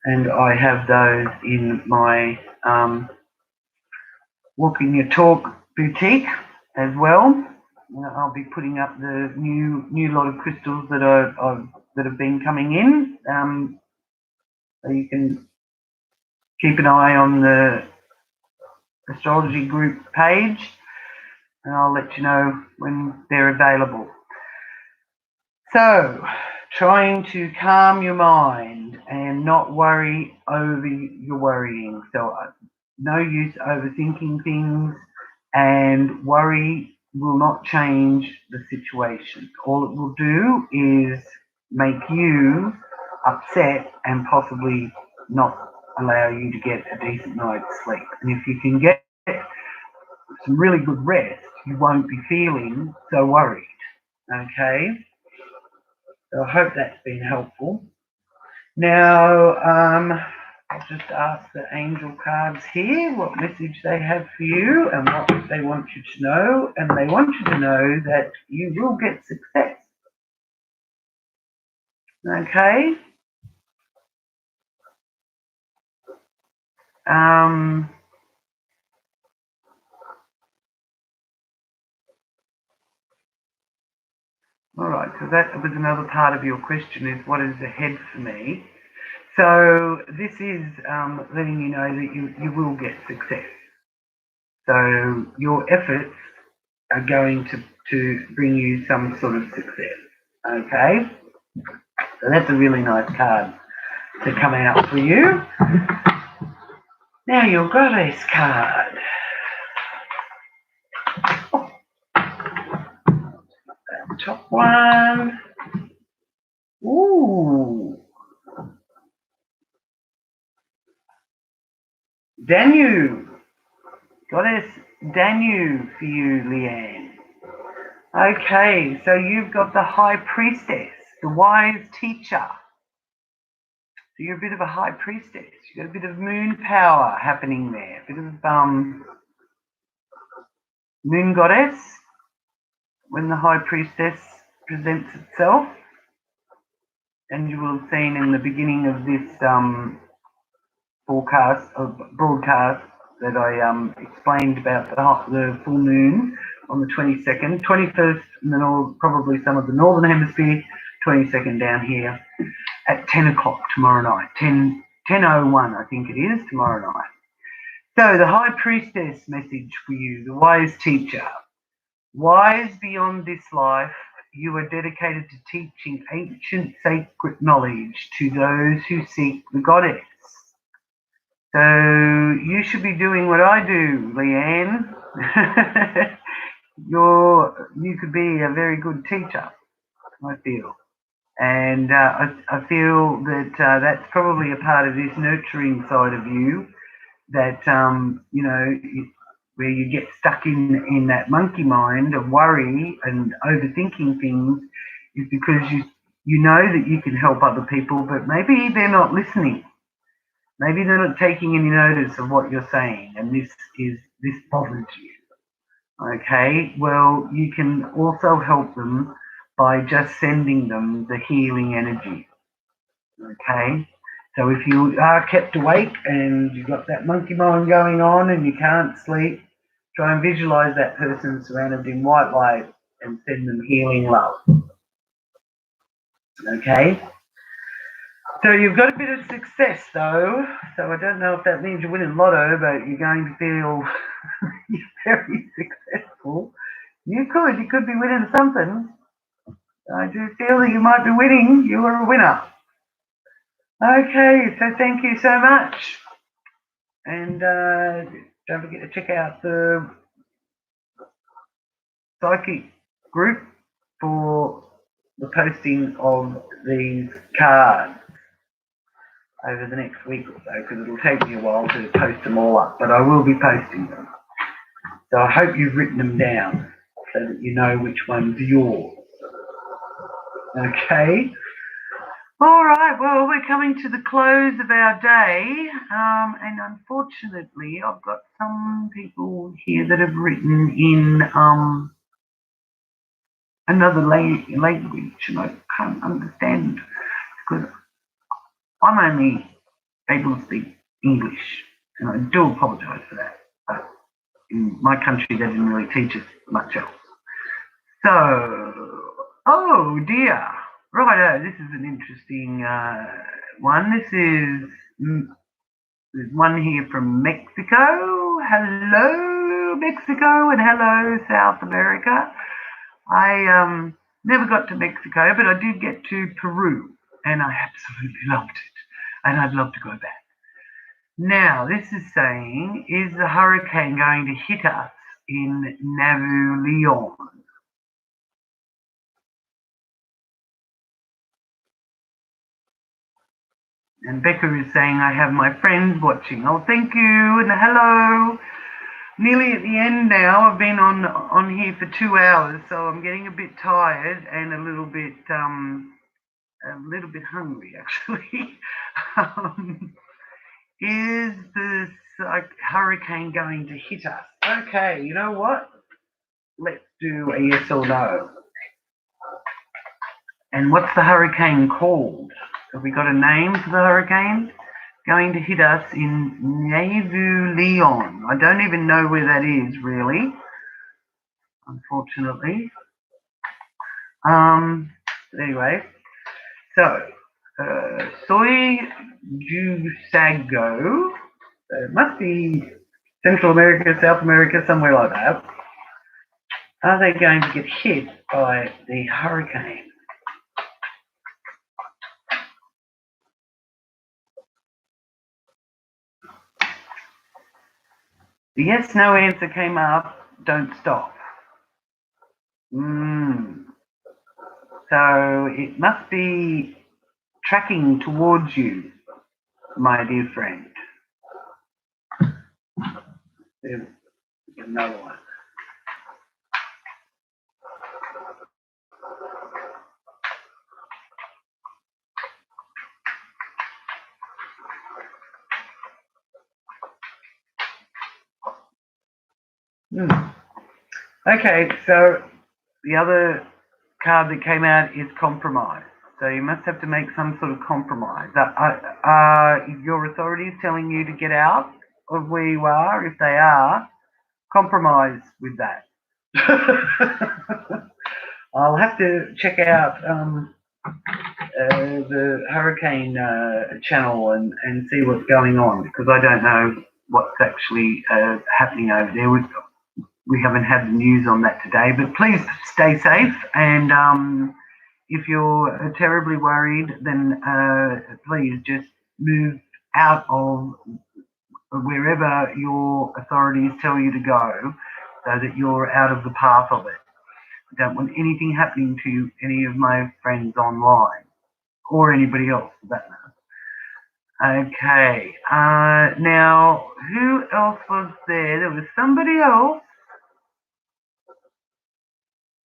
and I have those in my Walking Your Talk boutique. as well. I'll be putting up the new lot of crystals that have been coming in. So you can keep an eye on the astrology group page, and I'll let you know when they're available. So, trying to calm your mind and not worry over your worrying. So, no use overthinking things, and worry will not change the situation. All it will do is make you upset and possibly not allow you to get a decent night's sleep. And if you can get some really good rest, you won't be feeling so worried. Okay? So I hope that's been helpful. Now, I'll just ask the angel cards here what message they have for you and what they want you to know. And they want you to know that you will get success. Okay? All right, so that was another part of your question, is what is ahead for me. So this is letting you know that you will get success. So your efforts are going to bring you some sort of success. Okay? So that's a really nice card to come out for you. Now your goddess card. That top one. Ooh. Danu. Goddess Danu for you, Leanne. Okay, so you've got the High Priestess, the wise teacher. So you're a bit of a high priestess. You've got a bit of moon power happening there, a bit of moon goddess when the high priestess presents itself. And you will have seen in the beginning of this broadcast that I explained about the full moon on the 22nd, 21st, and then probably some of the northern hemisphere, 22nd down here at 10 o'clock tomorrow night, 10:01 I think it is tomorrow night. So the High Priestess message for you, the wise teacher. Wise beyond this life, you are dedicated to teaching ancient sacred knowledge to those who seek the goddess. So you should be doing what I do, Leanne. You could be a very good teacher, I feel. And I feel that that's probably a part of this nurturing side of you that, where you get stuck in that monkey mind of worry and overthinking things, is because you know that you can help other people, but maybe they're not listening. Maybe they're not taking any notice of what you're saying, and this bothers you. Okay, well, you can also help them by just sending them the healing energy. Okay, so if you are kept awake and you've got that monkey mind going on and you can't sleep, try and visualize that person surrounded in white light and send them healing love. Okay, so you've got a bit of success though, so I don't know if that means you're winning lotto, but you're going to feel very successful. You could be winning something. I do feel that you might be winning. You are a winner. Okay, so thank you so much. And don't forget to check out the psychic group for the posting of these cards over the next week or so, because it'll take me a while to post them all up, but I will be posting them. So I hope you've written them down so that you know which one's yours. Okay. All right, well, we're coming to the close of our day, and unfortunately, I've got some people here that have written in another language, and I can't understand because I'm only able to speak English, and I do apologise for that. But in my country, they didn't really teach us much else. So, oh dear. Righto, this is an interesting one. There's one here from Mexico. Hello, Mexico, and hello, South America. I never got to Mexico, but I did get to Peru, and I absolutely loved it, and I'd love to go back. Now, this is saying, is the hurricane going to hit us in Nuevo Leon? And Becca is saying, I have my friends watching. Oh, thank you, and hello. Nearly at the end now. I've been on here for 2 hours, so I'm getting a bit tired and a little bit hungry, actually. Is this hurricane going to hit us? Okay, you know what? Let's do a yes or no. And what's the hurricane called? Have we got a name for the hurricane? Going to hit us in Nuevo Leon. I don't even know where that is, really, unfortunately. Anyway, so Soy Jusago, it must be Central America, South America, somewhere like that. Are they going to get hit by the hurricane? The yes, no answer came up. Don't stop. So it must be tracking towards you, my dear friend. There's another one. Okay, so the other card that came out is compromise. So you must have to make some sort of compromise. Are your authorities telling you to get out of where you are? If they are, compromise with that. I'll have to check out the hurricane channel and see what's going on, because I don't know what's actually happening over there. We haven't had the news on that today, but please stay safe. And if you're terribly worried, then please just move out of wherever your authorities tell you to go, so that you're out of the path of it. I don't want anything happening to any of my friends online, or anybody else for that matter. Okay, now who else was there? There was somebody else.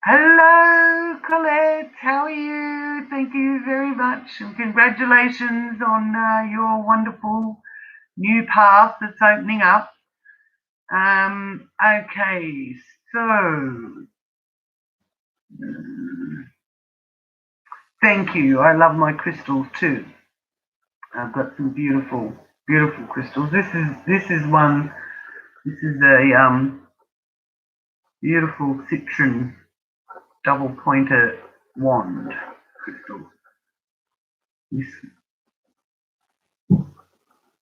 Hello, Colette. How are you? Thank you very much, and congratulations on your wonderful new path that's opening up. Okay, so thank you. I love my crystals too. I've got some beautiful, beautiful crystals. This is one. This is a beautiful citron double pointer wand crystal.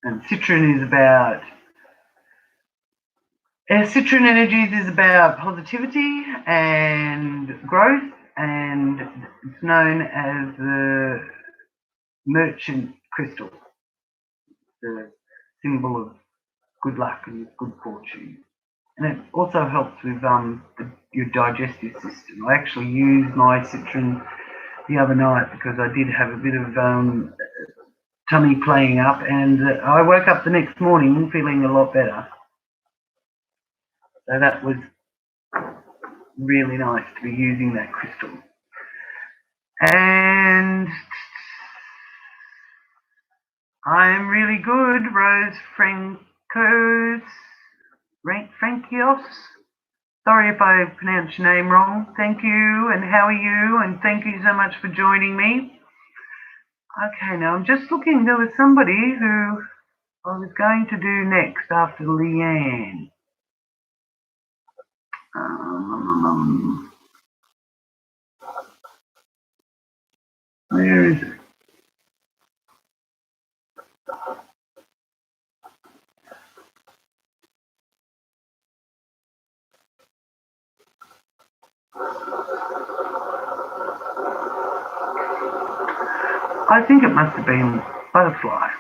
And citron is about. Citron Energies is about positivity and growth, and it's known as the merchant crystal, the symbol of good luck and good fortune. And it also helps with your digestive system. I actually used my citron the other night because I did have a bit of tummy playing up, and I woke up the next morning feeling a lot better. So that was really nice to be using that crystal. And I'm really good, Rose Frankios. Sorry if I pronounced your name wrong. Thank you, and how are you? And thank you so much for joining me. Okay, now I'm just looking. There was somebody who I was going to do next after Leanne. Where is it? I think it must have been Butterfly.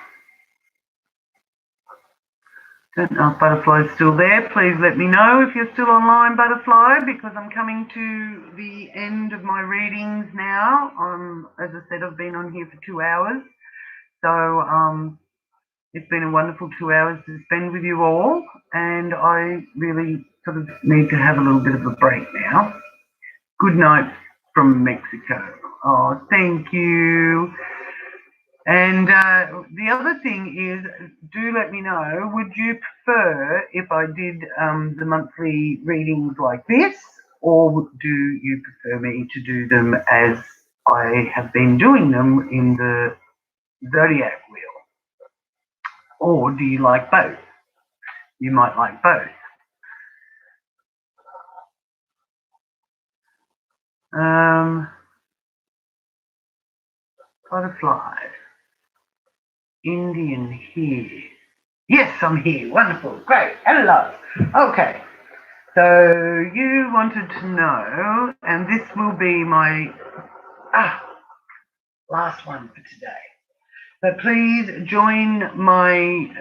Don't know if Butterfly's still there. Please let me know if you're still online, Butterfly, because I'm coming to the end of my readings now. As I said, I've been on here for 2 hours. So it's been a wonderful 2 hours to spend with you all, and I really sort of need to have a little bit of a break now. Good night from Mexico. Oh, thank you. And the other thing is, do let me know, would you prefer if I did the monthly readings like this, or do you prefer me to do them as I have been doing them in the Zodiac Wheel? Or do you like both? You might like both. Butterfly. Indian here. Yes, I'm here. Wonderful. Great. Hello. Okay. So you wanted to know, and this will be my last one for today. But please join my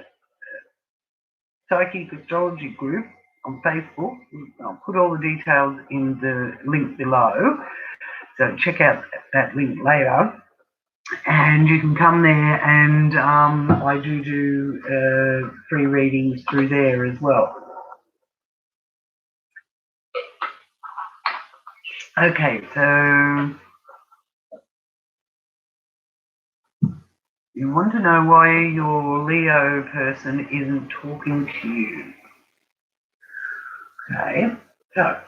psychic astrology group on Facebook. I'll put all the details in the link below. So check out that link later. And you can come there, and I do free readings through there as well. Okay, so you want to know why your Leo person isn't talking to you. Okay, so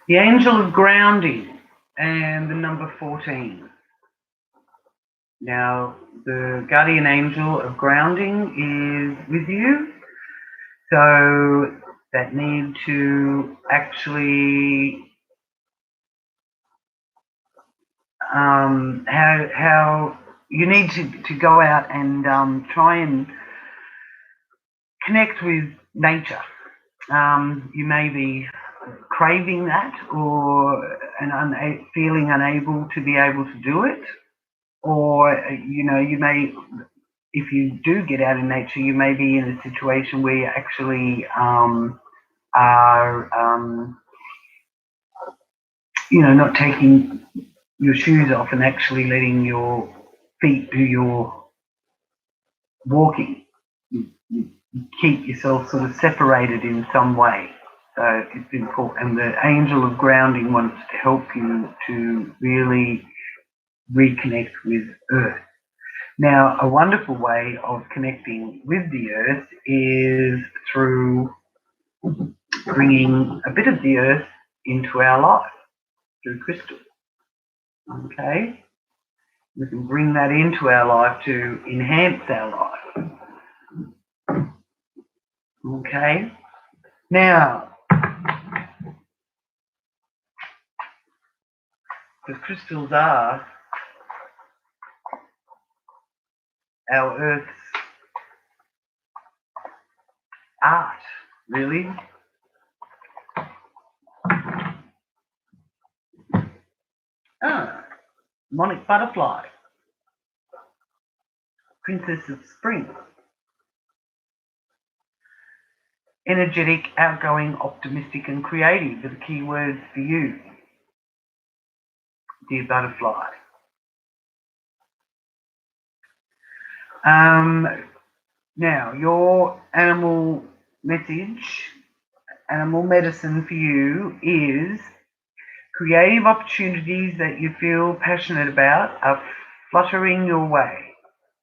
the angel of grounding and the number 14. Now, the guardian angel of grounding is with you, so that need to actually how you need to go out and try and connect with nature. You may be craving that, or feeling unable to be able to do it, or you may, if you do get out in nature, you may be in a situation where you actually are not taking your shoes off and actually letting your feet do your walking. You keep yourself sort of separated in some way. So it's important, and the angel of grounding wants to help you to really reconnect with Earth. Now, a wonderful way of connecting with the Earth is through bringing a bit of the Earth into our life through crystal. Okay? We can bring that into our life to enhance our life. Okay? Now, the crystals are our Earth's art, really. Monic Butterfly, Princess of Spring. Energetic, outgoing, optimistic, and creative are the key words for you. dear butterfly. Now, your animal message, animal medicine for you is creative opportunities that you feel passionate about are fluttering your way.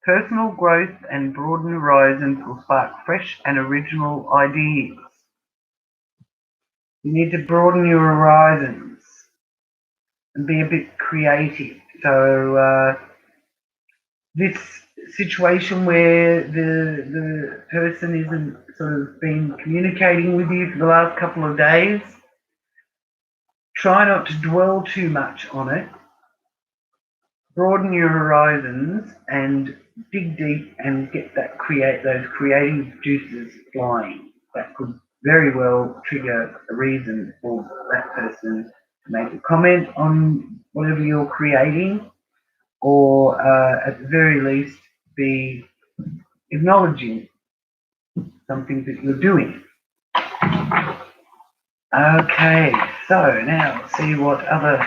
Personal growth and broadened horizons will spark fresh and original ideas. You need to broaden your horizons and be a bit creative. So this situation where the person isn't sort of been communicating with you for the last couple of days, try not to dwell too much on it. Broaden your horizons and dig deep and get those creative juices flying. That could very well trigger a reason for that person to make a comment on whatever you're creating, or at the very least be acknowledging something that you're doing. Okay, so now let's see what other.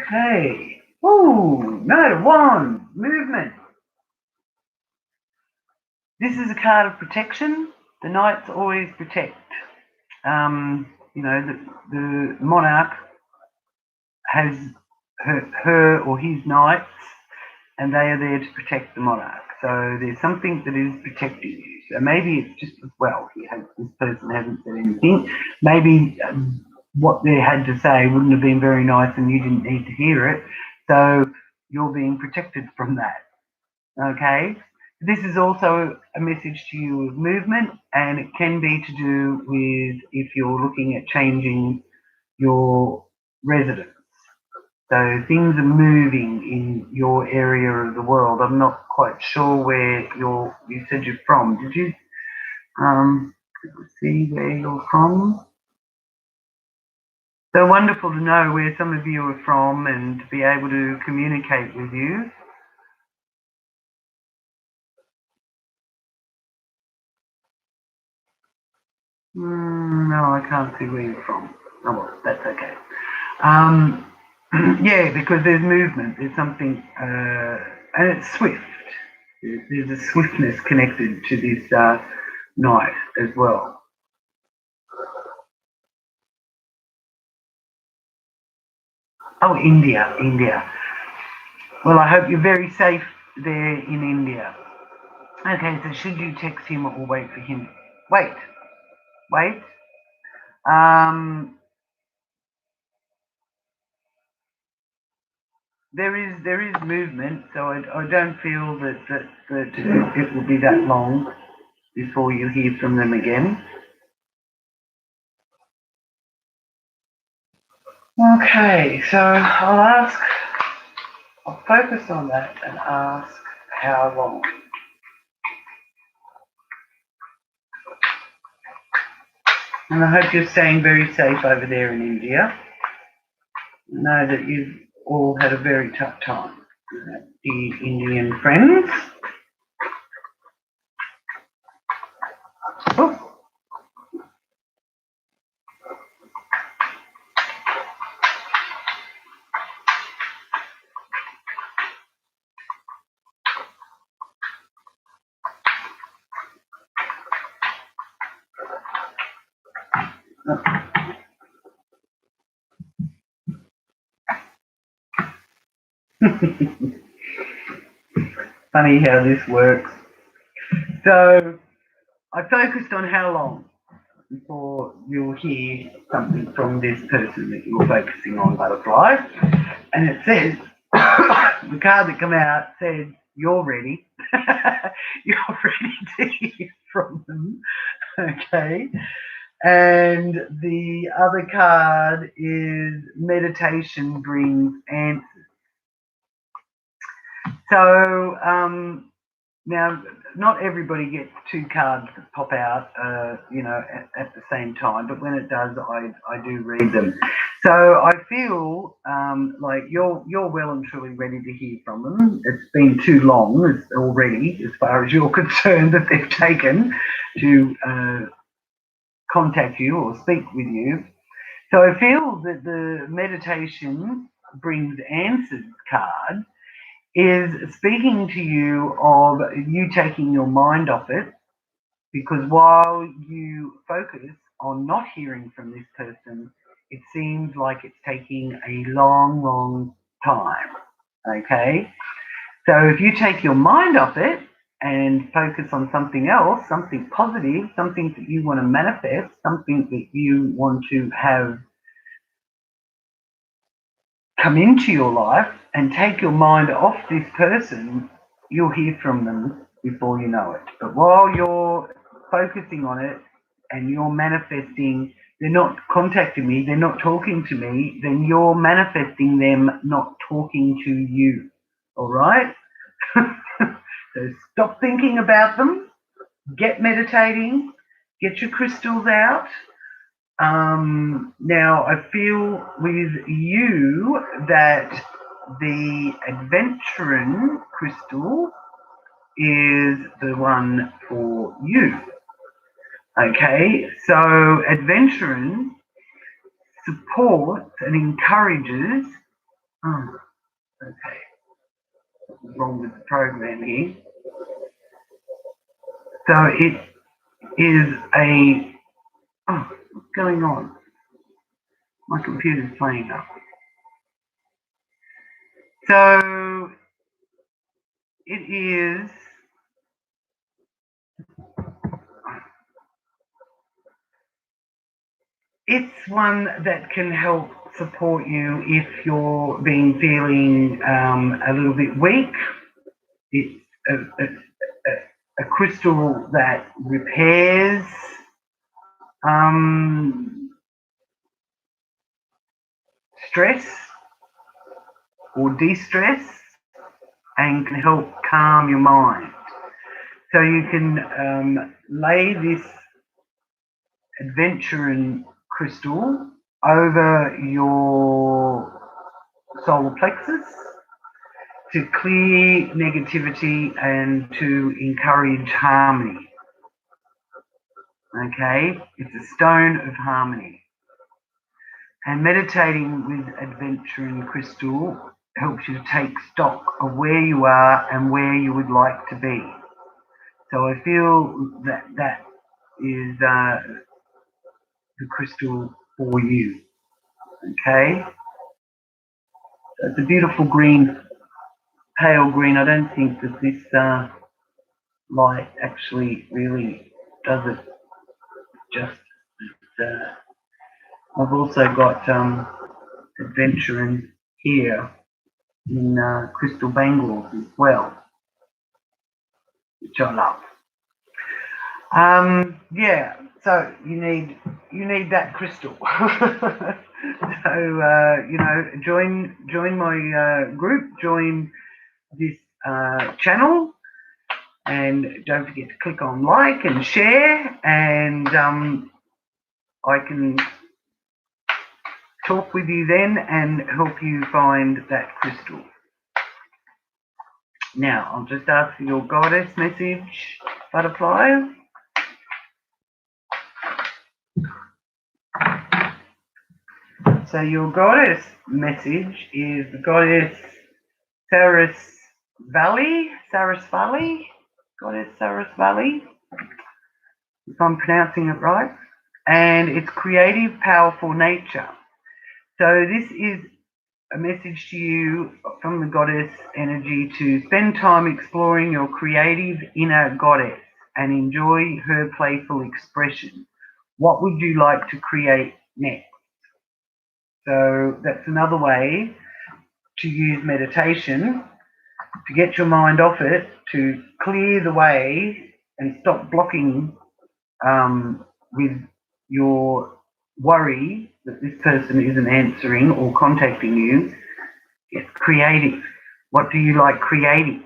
Okay. Ooh, no, one, movement. This is a card of protection. The knights always protect. You know, the monarch has her or his knights, and they are there to protect the monarch. So there's something that is protecting you. So maybe it's just, well, this person hasn't said anything. Maybe what they had to say wouldn't have been very nice and you didn't need to hear it. So you're being protected from that. Okay? This is also a message to you of movement, and it can be to do with if you're looking at changing your residence. So things are moving in your area of the world. I'm not quite sure where you said you're from. Did you see where you're from? So wonderful to know where some of you are from and to be able to communicate with you. No, I can't see where you're from. Oh well, that's okay. Yeah, because there's movement. There's something, and it's swift. There's a swiftness connected to this night as well. Oh, India. Well, I hope you're very safe there in India. Okay, so should you text him or wait for him? Wait. There is movement, so I don't feel that it will be that long before you hear from them again. Okay, so I'll focus on that and ask how long. And I hope you're staying very safe over there in India. I know that you've all had a very tough time, dear Indian friends. Oh. Funny how this works. So I focused on how long before you'll hear something from this person that you're focusing on, butterfly. And it says, the card that came out said, you're ready. You're ready to hear from them. Okay. And the other card is meditation brings answers. So Now, not everybody gets two cards that pop out, at the same time, but when it does, I do read them. So I feel like you're well and truly ready to hear from them. It's been too long already, as far as you're concerned, that they've taken to contact you or speak with you. So I feel that the meditation brings answers card is speaking to you of you taking your mind off it, because while you focus on not hearing from this person, it seems like it's taking a long, long time. Okay? So if you take your mind off it and focus on something else, something positive, something that you want to manifest, something that you want to have come into your life, and take your mind off this person, you'll hear from them before you know it. But while you're focusing on it and you're manifesting, they're not contacting me, they're not talking to me, then you're manifesting them not talking to you. All right? So stop thinking about them, get meditating, get your crystals out. Now, I feel with you that the Adventuring crystal is the one for you. Okay, so Adventuring supports and encourages. Oh, okay, what's wrong with the program here? So it is a. Oh, what's going on? My computer's playing up. So it is. It's one that can help support you if you're feeling a little bit weak. It's a crystal that repairs stress or de-stress and can help calm your mind. So you can lay this Adventuring crystal over your solar plexus to clear negativity and to encourage harmony. Okay, it's a stone of harmony. And meditating with Adventuring crystal helps you to take stock of where you are and where you would like to be. So I feel that that is the crystal for you. Okay, so it's a beautiful green, pale green. I don't think that this light actually really does it justice. I've also got Adventuring here in crystal bangles as well, which I love. Yeah, so you need that crystal. So join my group, join this channel, and don't forget to click on like and share, and I can talk with you then and help you find that crystal. Now, I'll just ask for your goddess message, butterfly. So your goddess message is the goddess Sarasvati, goddess Sarasvati, if I'm pronouncing it right, and it's creative, powerful nature. So this is a message to you from the goddess energy to spend time exploring your creative inner goddess and enjoy her playful expression. What would you like to create next? So that's another way to use meditation to get your mind off it, to clear the way and stop blocking with your worry that this person isn't answering or contacting you. Get creative. What do you like creating?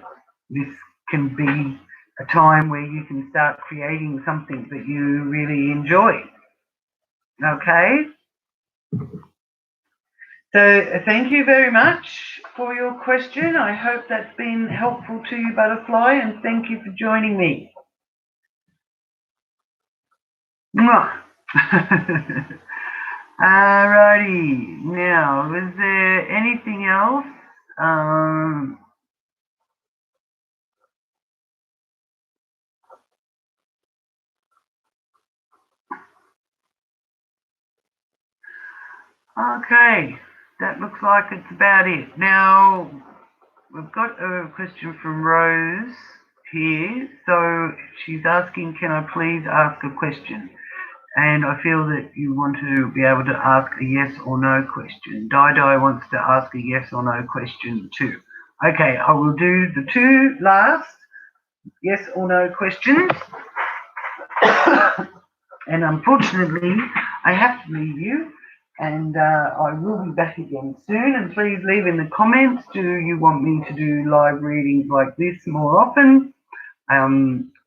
This can be a time where you can start creating something that you really enjoy. Okay? So thank you very much for your question. I hope that's been helpful to you, Butterfly, and thank you for joining me. Mwah. Alrighty. Now, was there anything else? Okay, that looks like it's about it. Now, we've got a question from Rose here. So she's asking, can I please ask a question? And I feel that you want to be able to ask a yes or no question. Di wants to ask a yes or no question too. Okay, I will do the two last yes or no questions. And unfortunately, I have to leave you, and I will be back again soon. And please leave in the comments, do you want me to do live readings like this more often?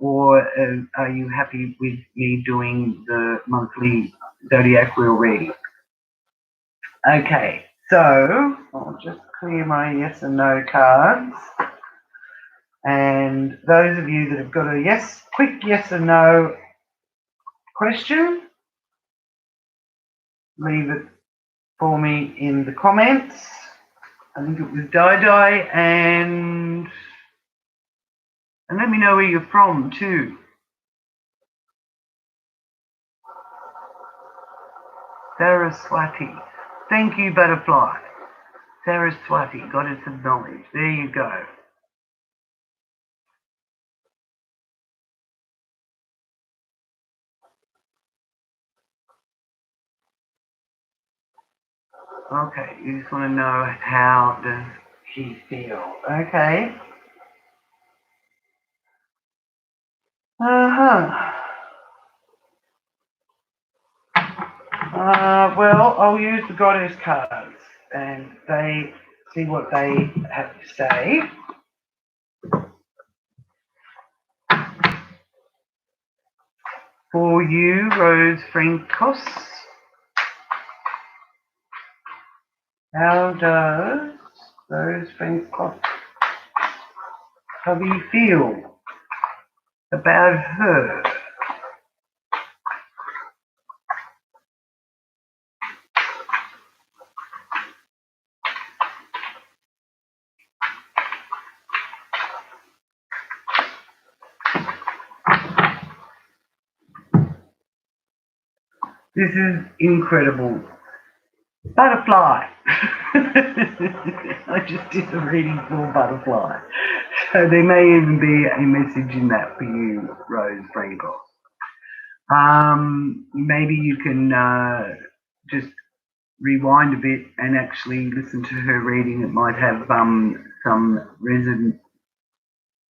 Or are you happy with me doing the monthly zodiac wheel reading? Okay, so I'll just clear my yes and no cards. And those of you that have got a yes, quick yes or no question, leave it for me in the comments. I think it was Di, and let me know where you're from too. Saraswati. Thank you, Butterfly. Saraswati, Goddess of Knowledge. There you go. Okay, you just want to know how does he feel. Okay. Well, I'll use the Goddess cards and they see what they have to say. For you, Rose Frankos, how does Rose Frankos, how do you feel about her? This is incredible. Butterfly. I just did the reading for Butterfly. So there may even be a message in that for you, Rose Frankos. Maybe you can just rewind a bit and actually listen to her reading. It might have some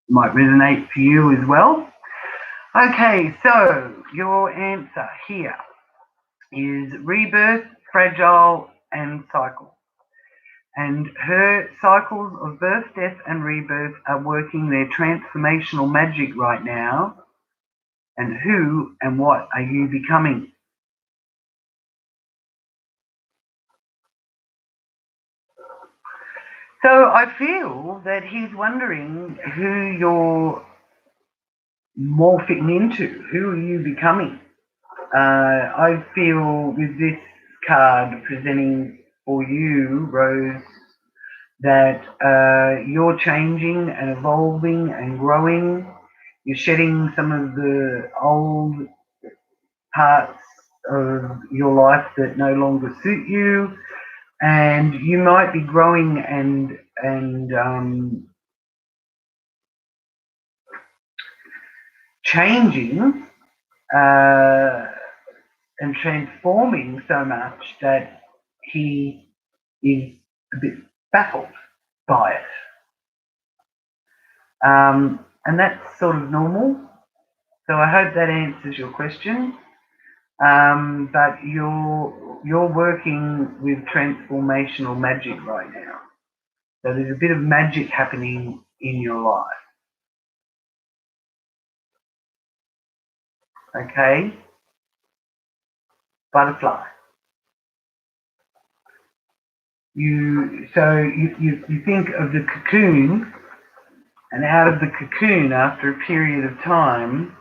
might resonate for you as well. Okay, so your answer here is rebirth, fragile, and cycle. And her cycles of birth, death, and rebirth are working their transformational magic right now. And who and what are you becoming? So I feel that he's wondering who you're morphing into. Who are you becoming? I feel with this card presenting for you, Rose, that you're changing and evolving and growing. You're shedding some of the old parts of your life that no longer suit you, and you might be growing and changing and transforming so much that he is a bit baffled by it. And that's sort of normal. So I hope that answers your question. But you're working with transformational magic right now. So there's a bit of magic happening in your life. Okay, butterfly. You think of the cocoon, and out of the cocoon, after a period of time,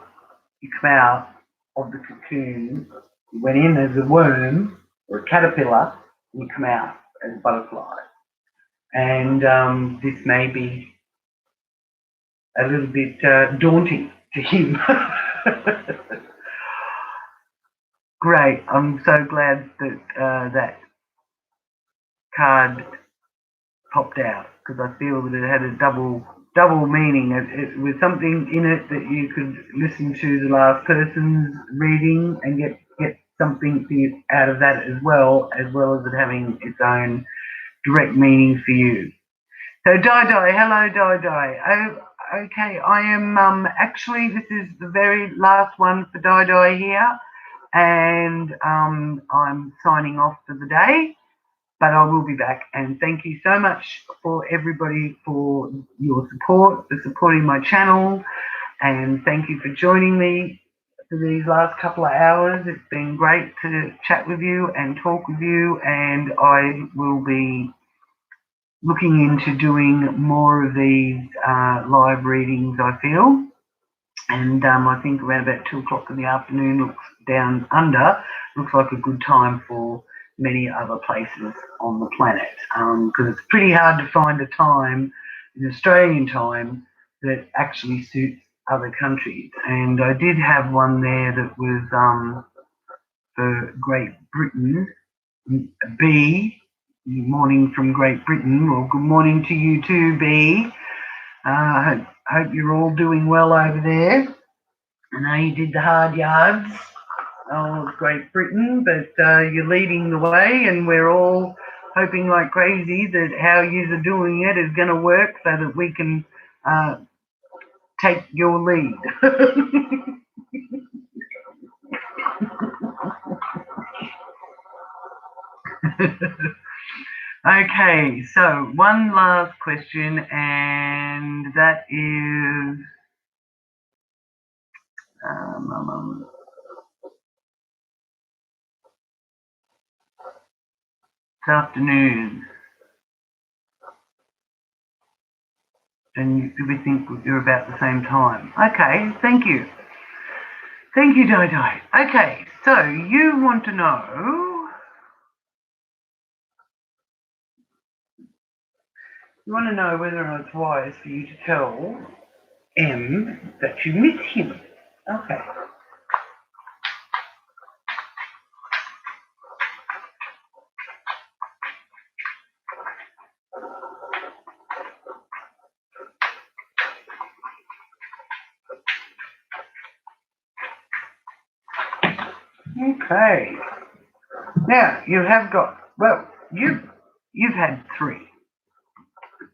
you come out of the cocoon. You went in as a worm or a caterpillar, and you come out as a butterfly. And this may be a little bit daunting to him. Great. I'm so glad that that card popped out, because I feel that it had a double meaning. It was something in it that you could listen to the last person's reading and get something out of that as well as it having its own direct meaning for you. So Di, hello Di. Oh, okay, I am actually, this is the very last one for Di here, and I'm signing off for the day, but I will be back. And thank you so much for everybody for your support, for supporting my channel, and thank you for joining me for these last couple of hours. It's been great to chat with you and talk with you, and I will be looking into doing more of these live readings, I feel. And I think around about 2 o'clock in the afternoon, looks down under, looks like a good time for many other places on the planet, because it's pretty hard to find a time in Australian time that actually suits other countries. And I did have one there that was for Great Britain, B, morning from Great Britain. Well, good morning to you too, B. Hope you're all doing well over there. I know you did the hard yards of Great Britain, but you're leading the way, and we're all hoping like crazy that how you are doing it is going to work so that we can take your lead. Okay, so one last question, and that is this afternoon. And we think you're about the same time. Okay, thank you. Thank you, Di. Okay, so you want to know, whether or not it's wise for you to tell M that you miss him. Okay. Okay. Now you have got, well, you've had 3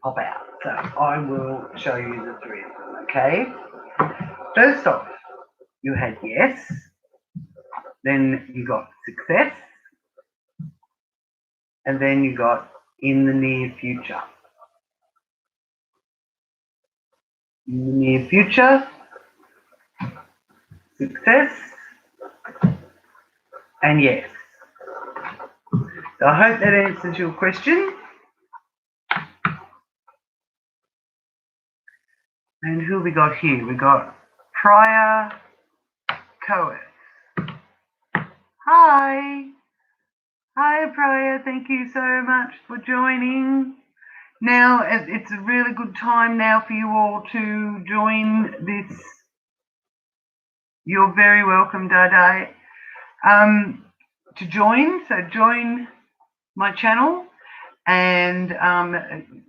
pop out, so I will show you the 3 of them. Okay. First off, you had yes, then you got success, and then you got in the near future. In the near future, success, and yes. So I hope that answers your question. And who we got here? We got Priya Coes. Hi. Hi, Priya. Thank you so much for joining. Now, it's a really good time now for you all to join this. You're very welcome, Di. To join, so join my channel, and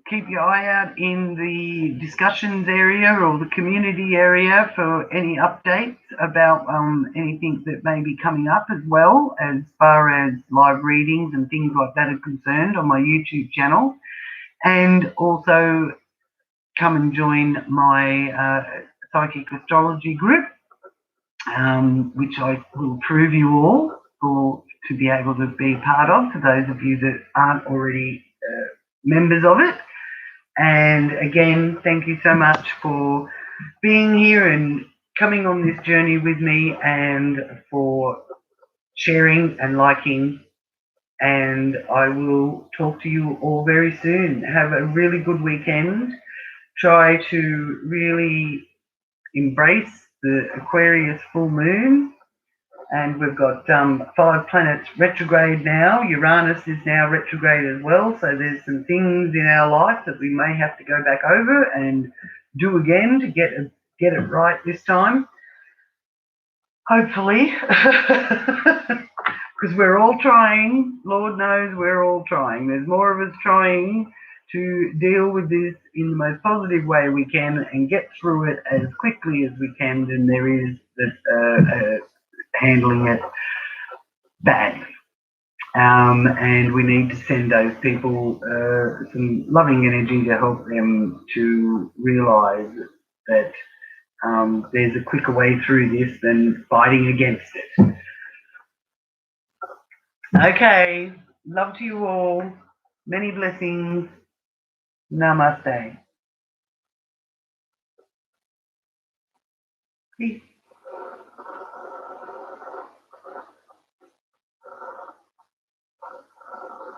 keep your eye out in the discussions area or the community area for any updates about anything that may be coming up, as well as far as live readings and things like that are concerned on my YouTube channel. And also come and join my psychic astrology group, which I will prove you all to be able to be part of, for those of you that aren't already members of it. And again, thank you so much for being here and coming on this journey with me and for sharing and liking. And I will talk to you all very soon. Have a really good weekend. Try to really embrace the Aquarius full moon. And we've got 5 planets retrograde now. Uranus is now retrograde as well. So there's some things in our life that we may have to go back over and do again to get it right this time. Hopefully. Because we're all trying. Lord knows we're all trying. There's more of us trying to deal with this in the most positive way we can and get through it as quickly as we can than there is that handling it badly. And we need to send those people some loving energy to help them to realise that there's a quicker way through this than fighting against it. Okay, love to you all. Many blessings. Namaste. Peace.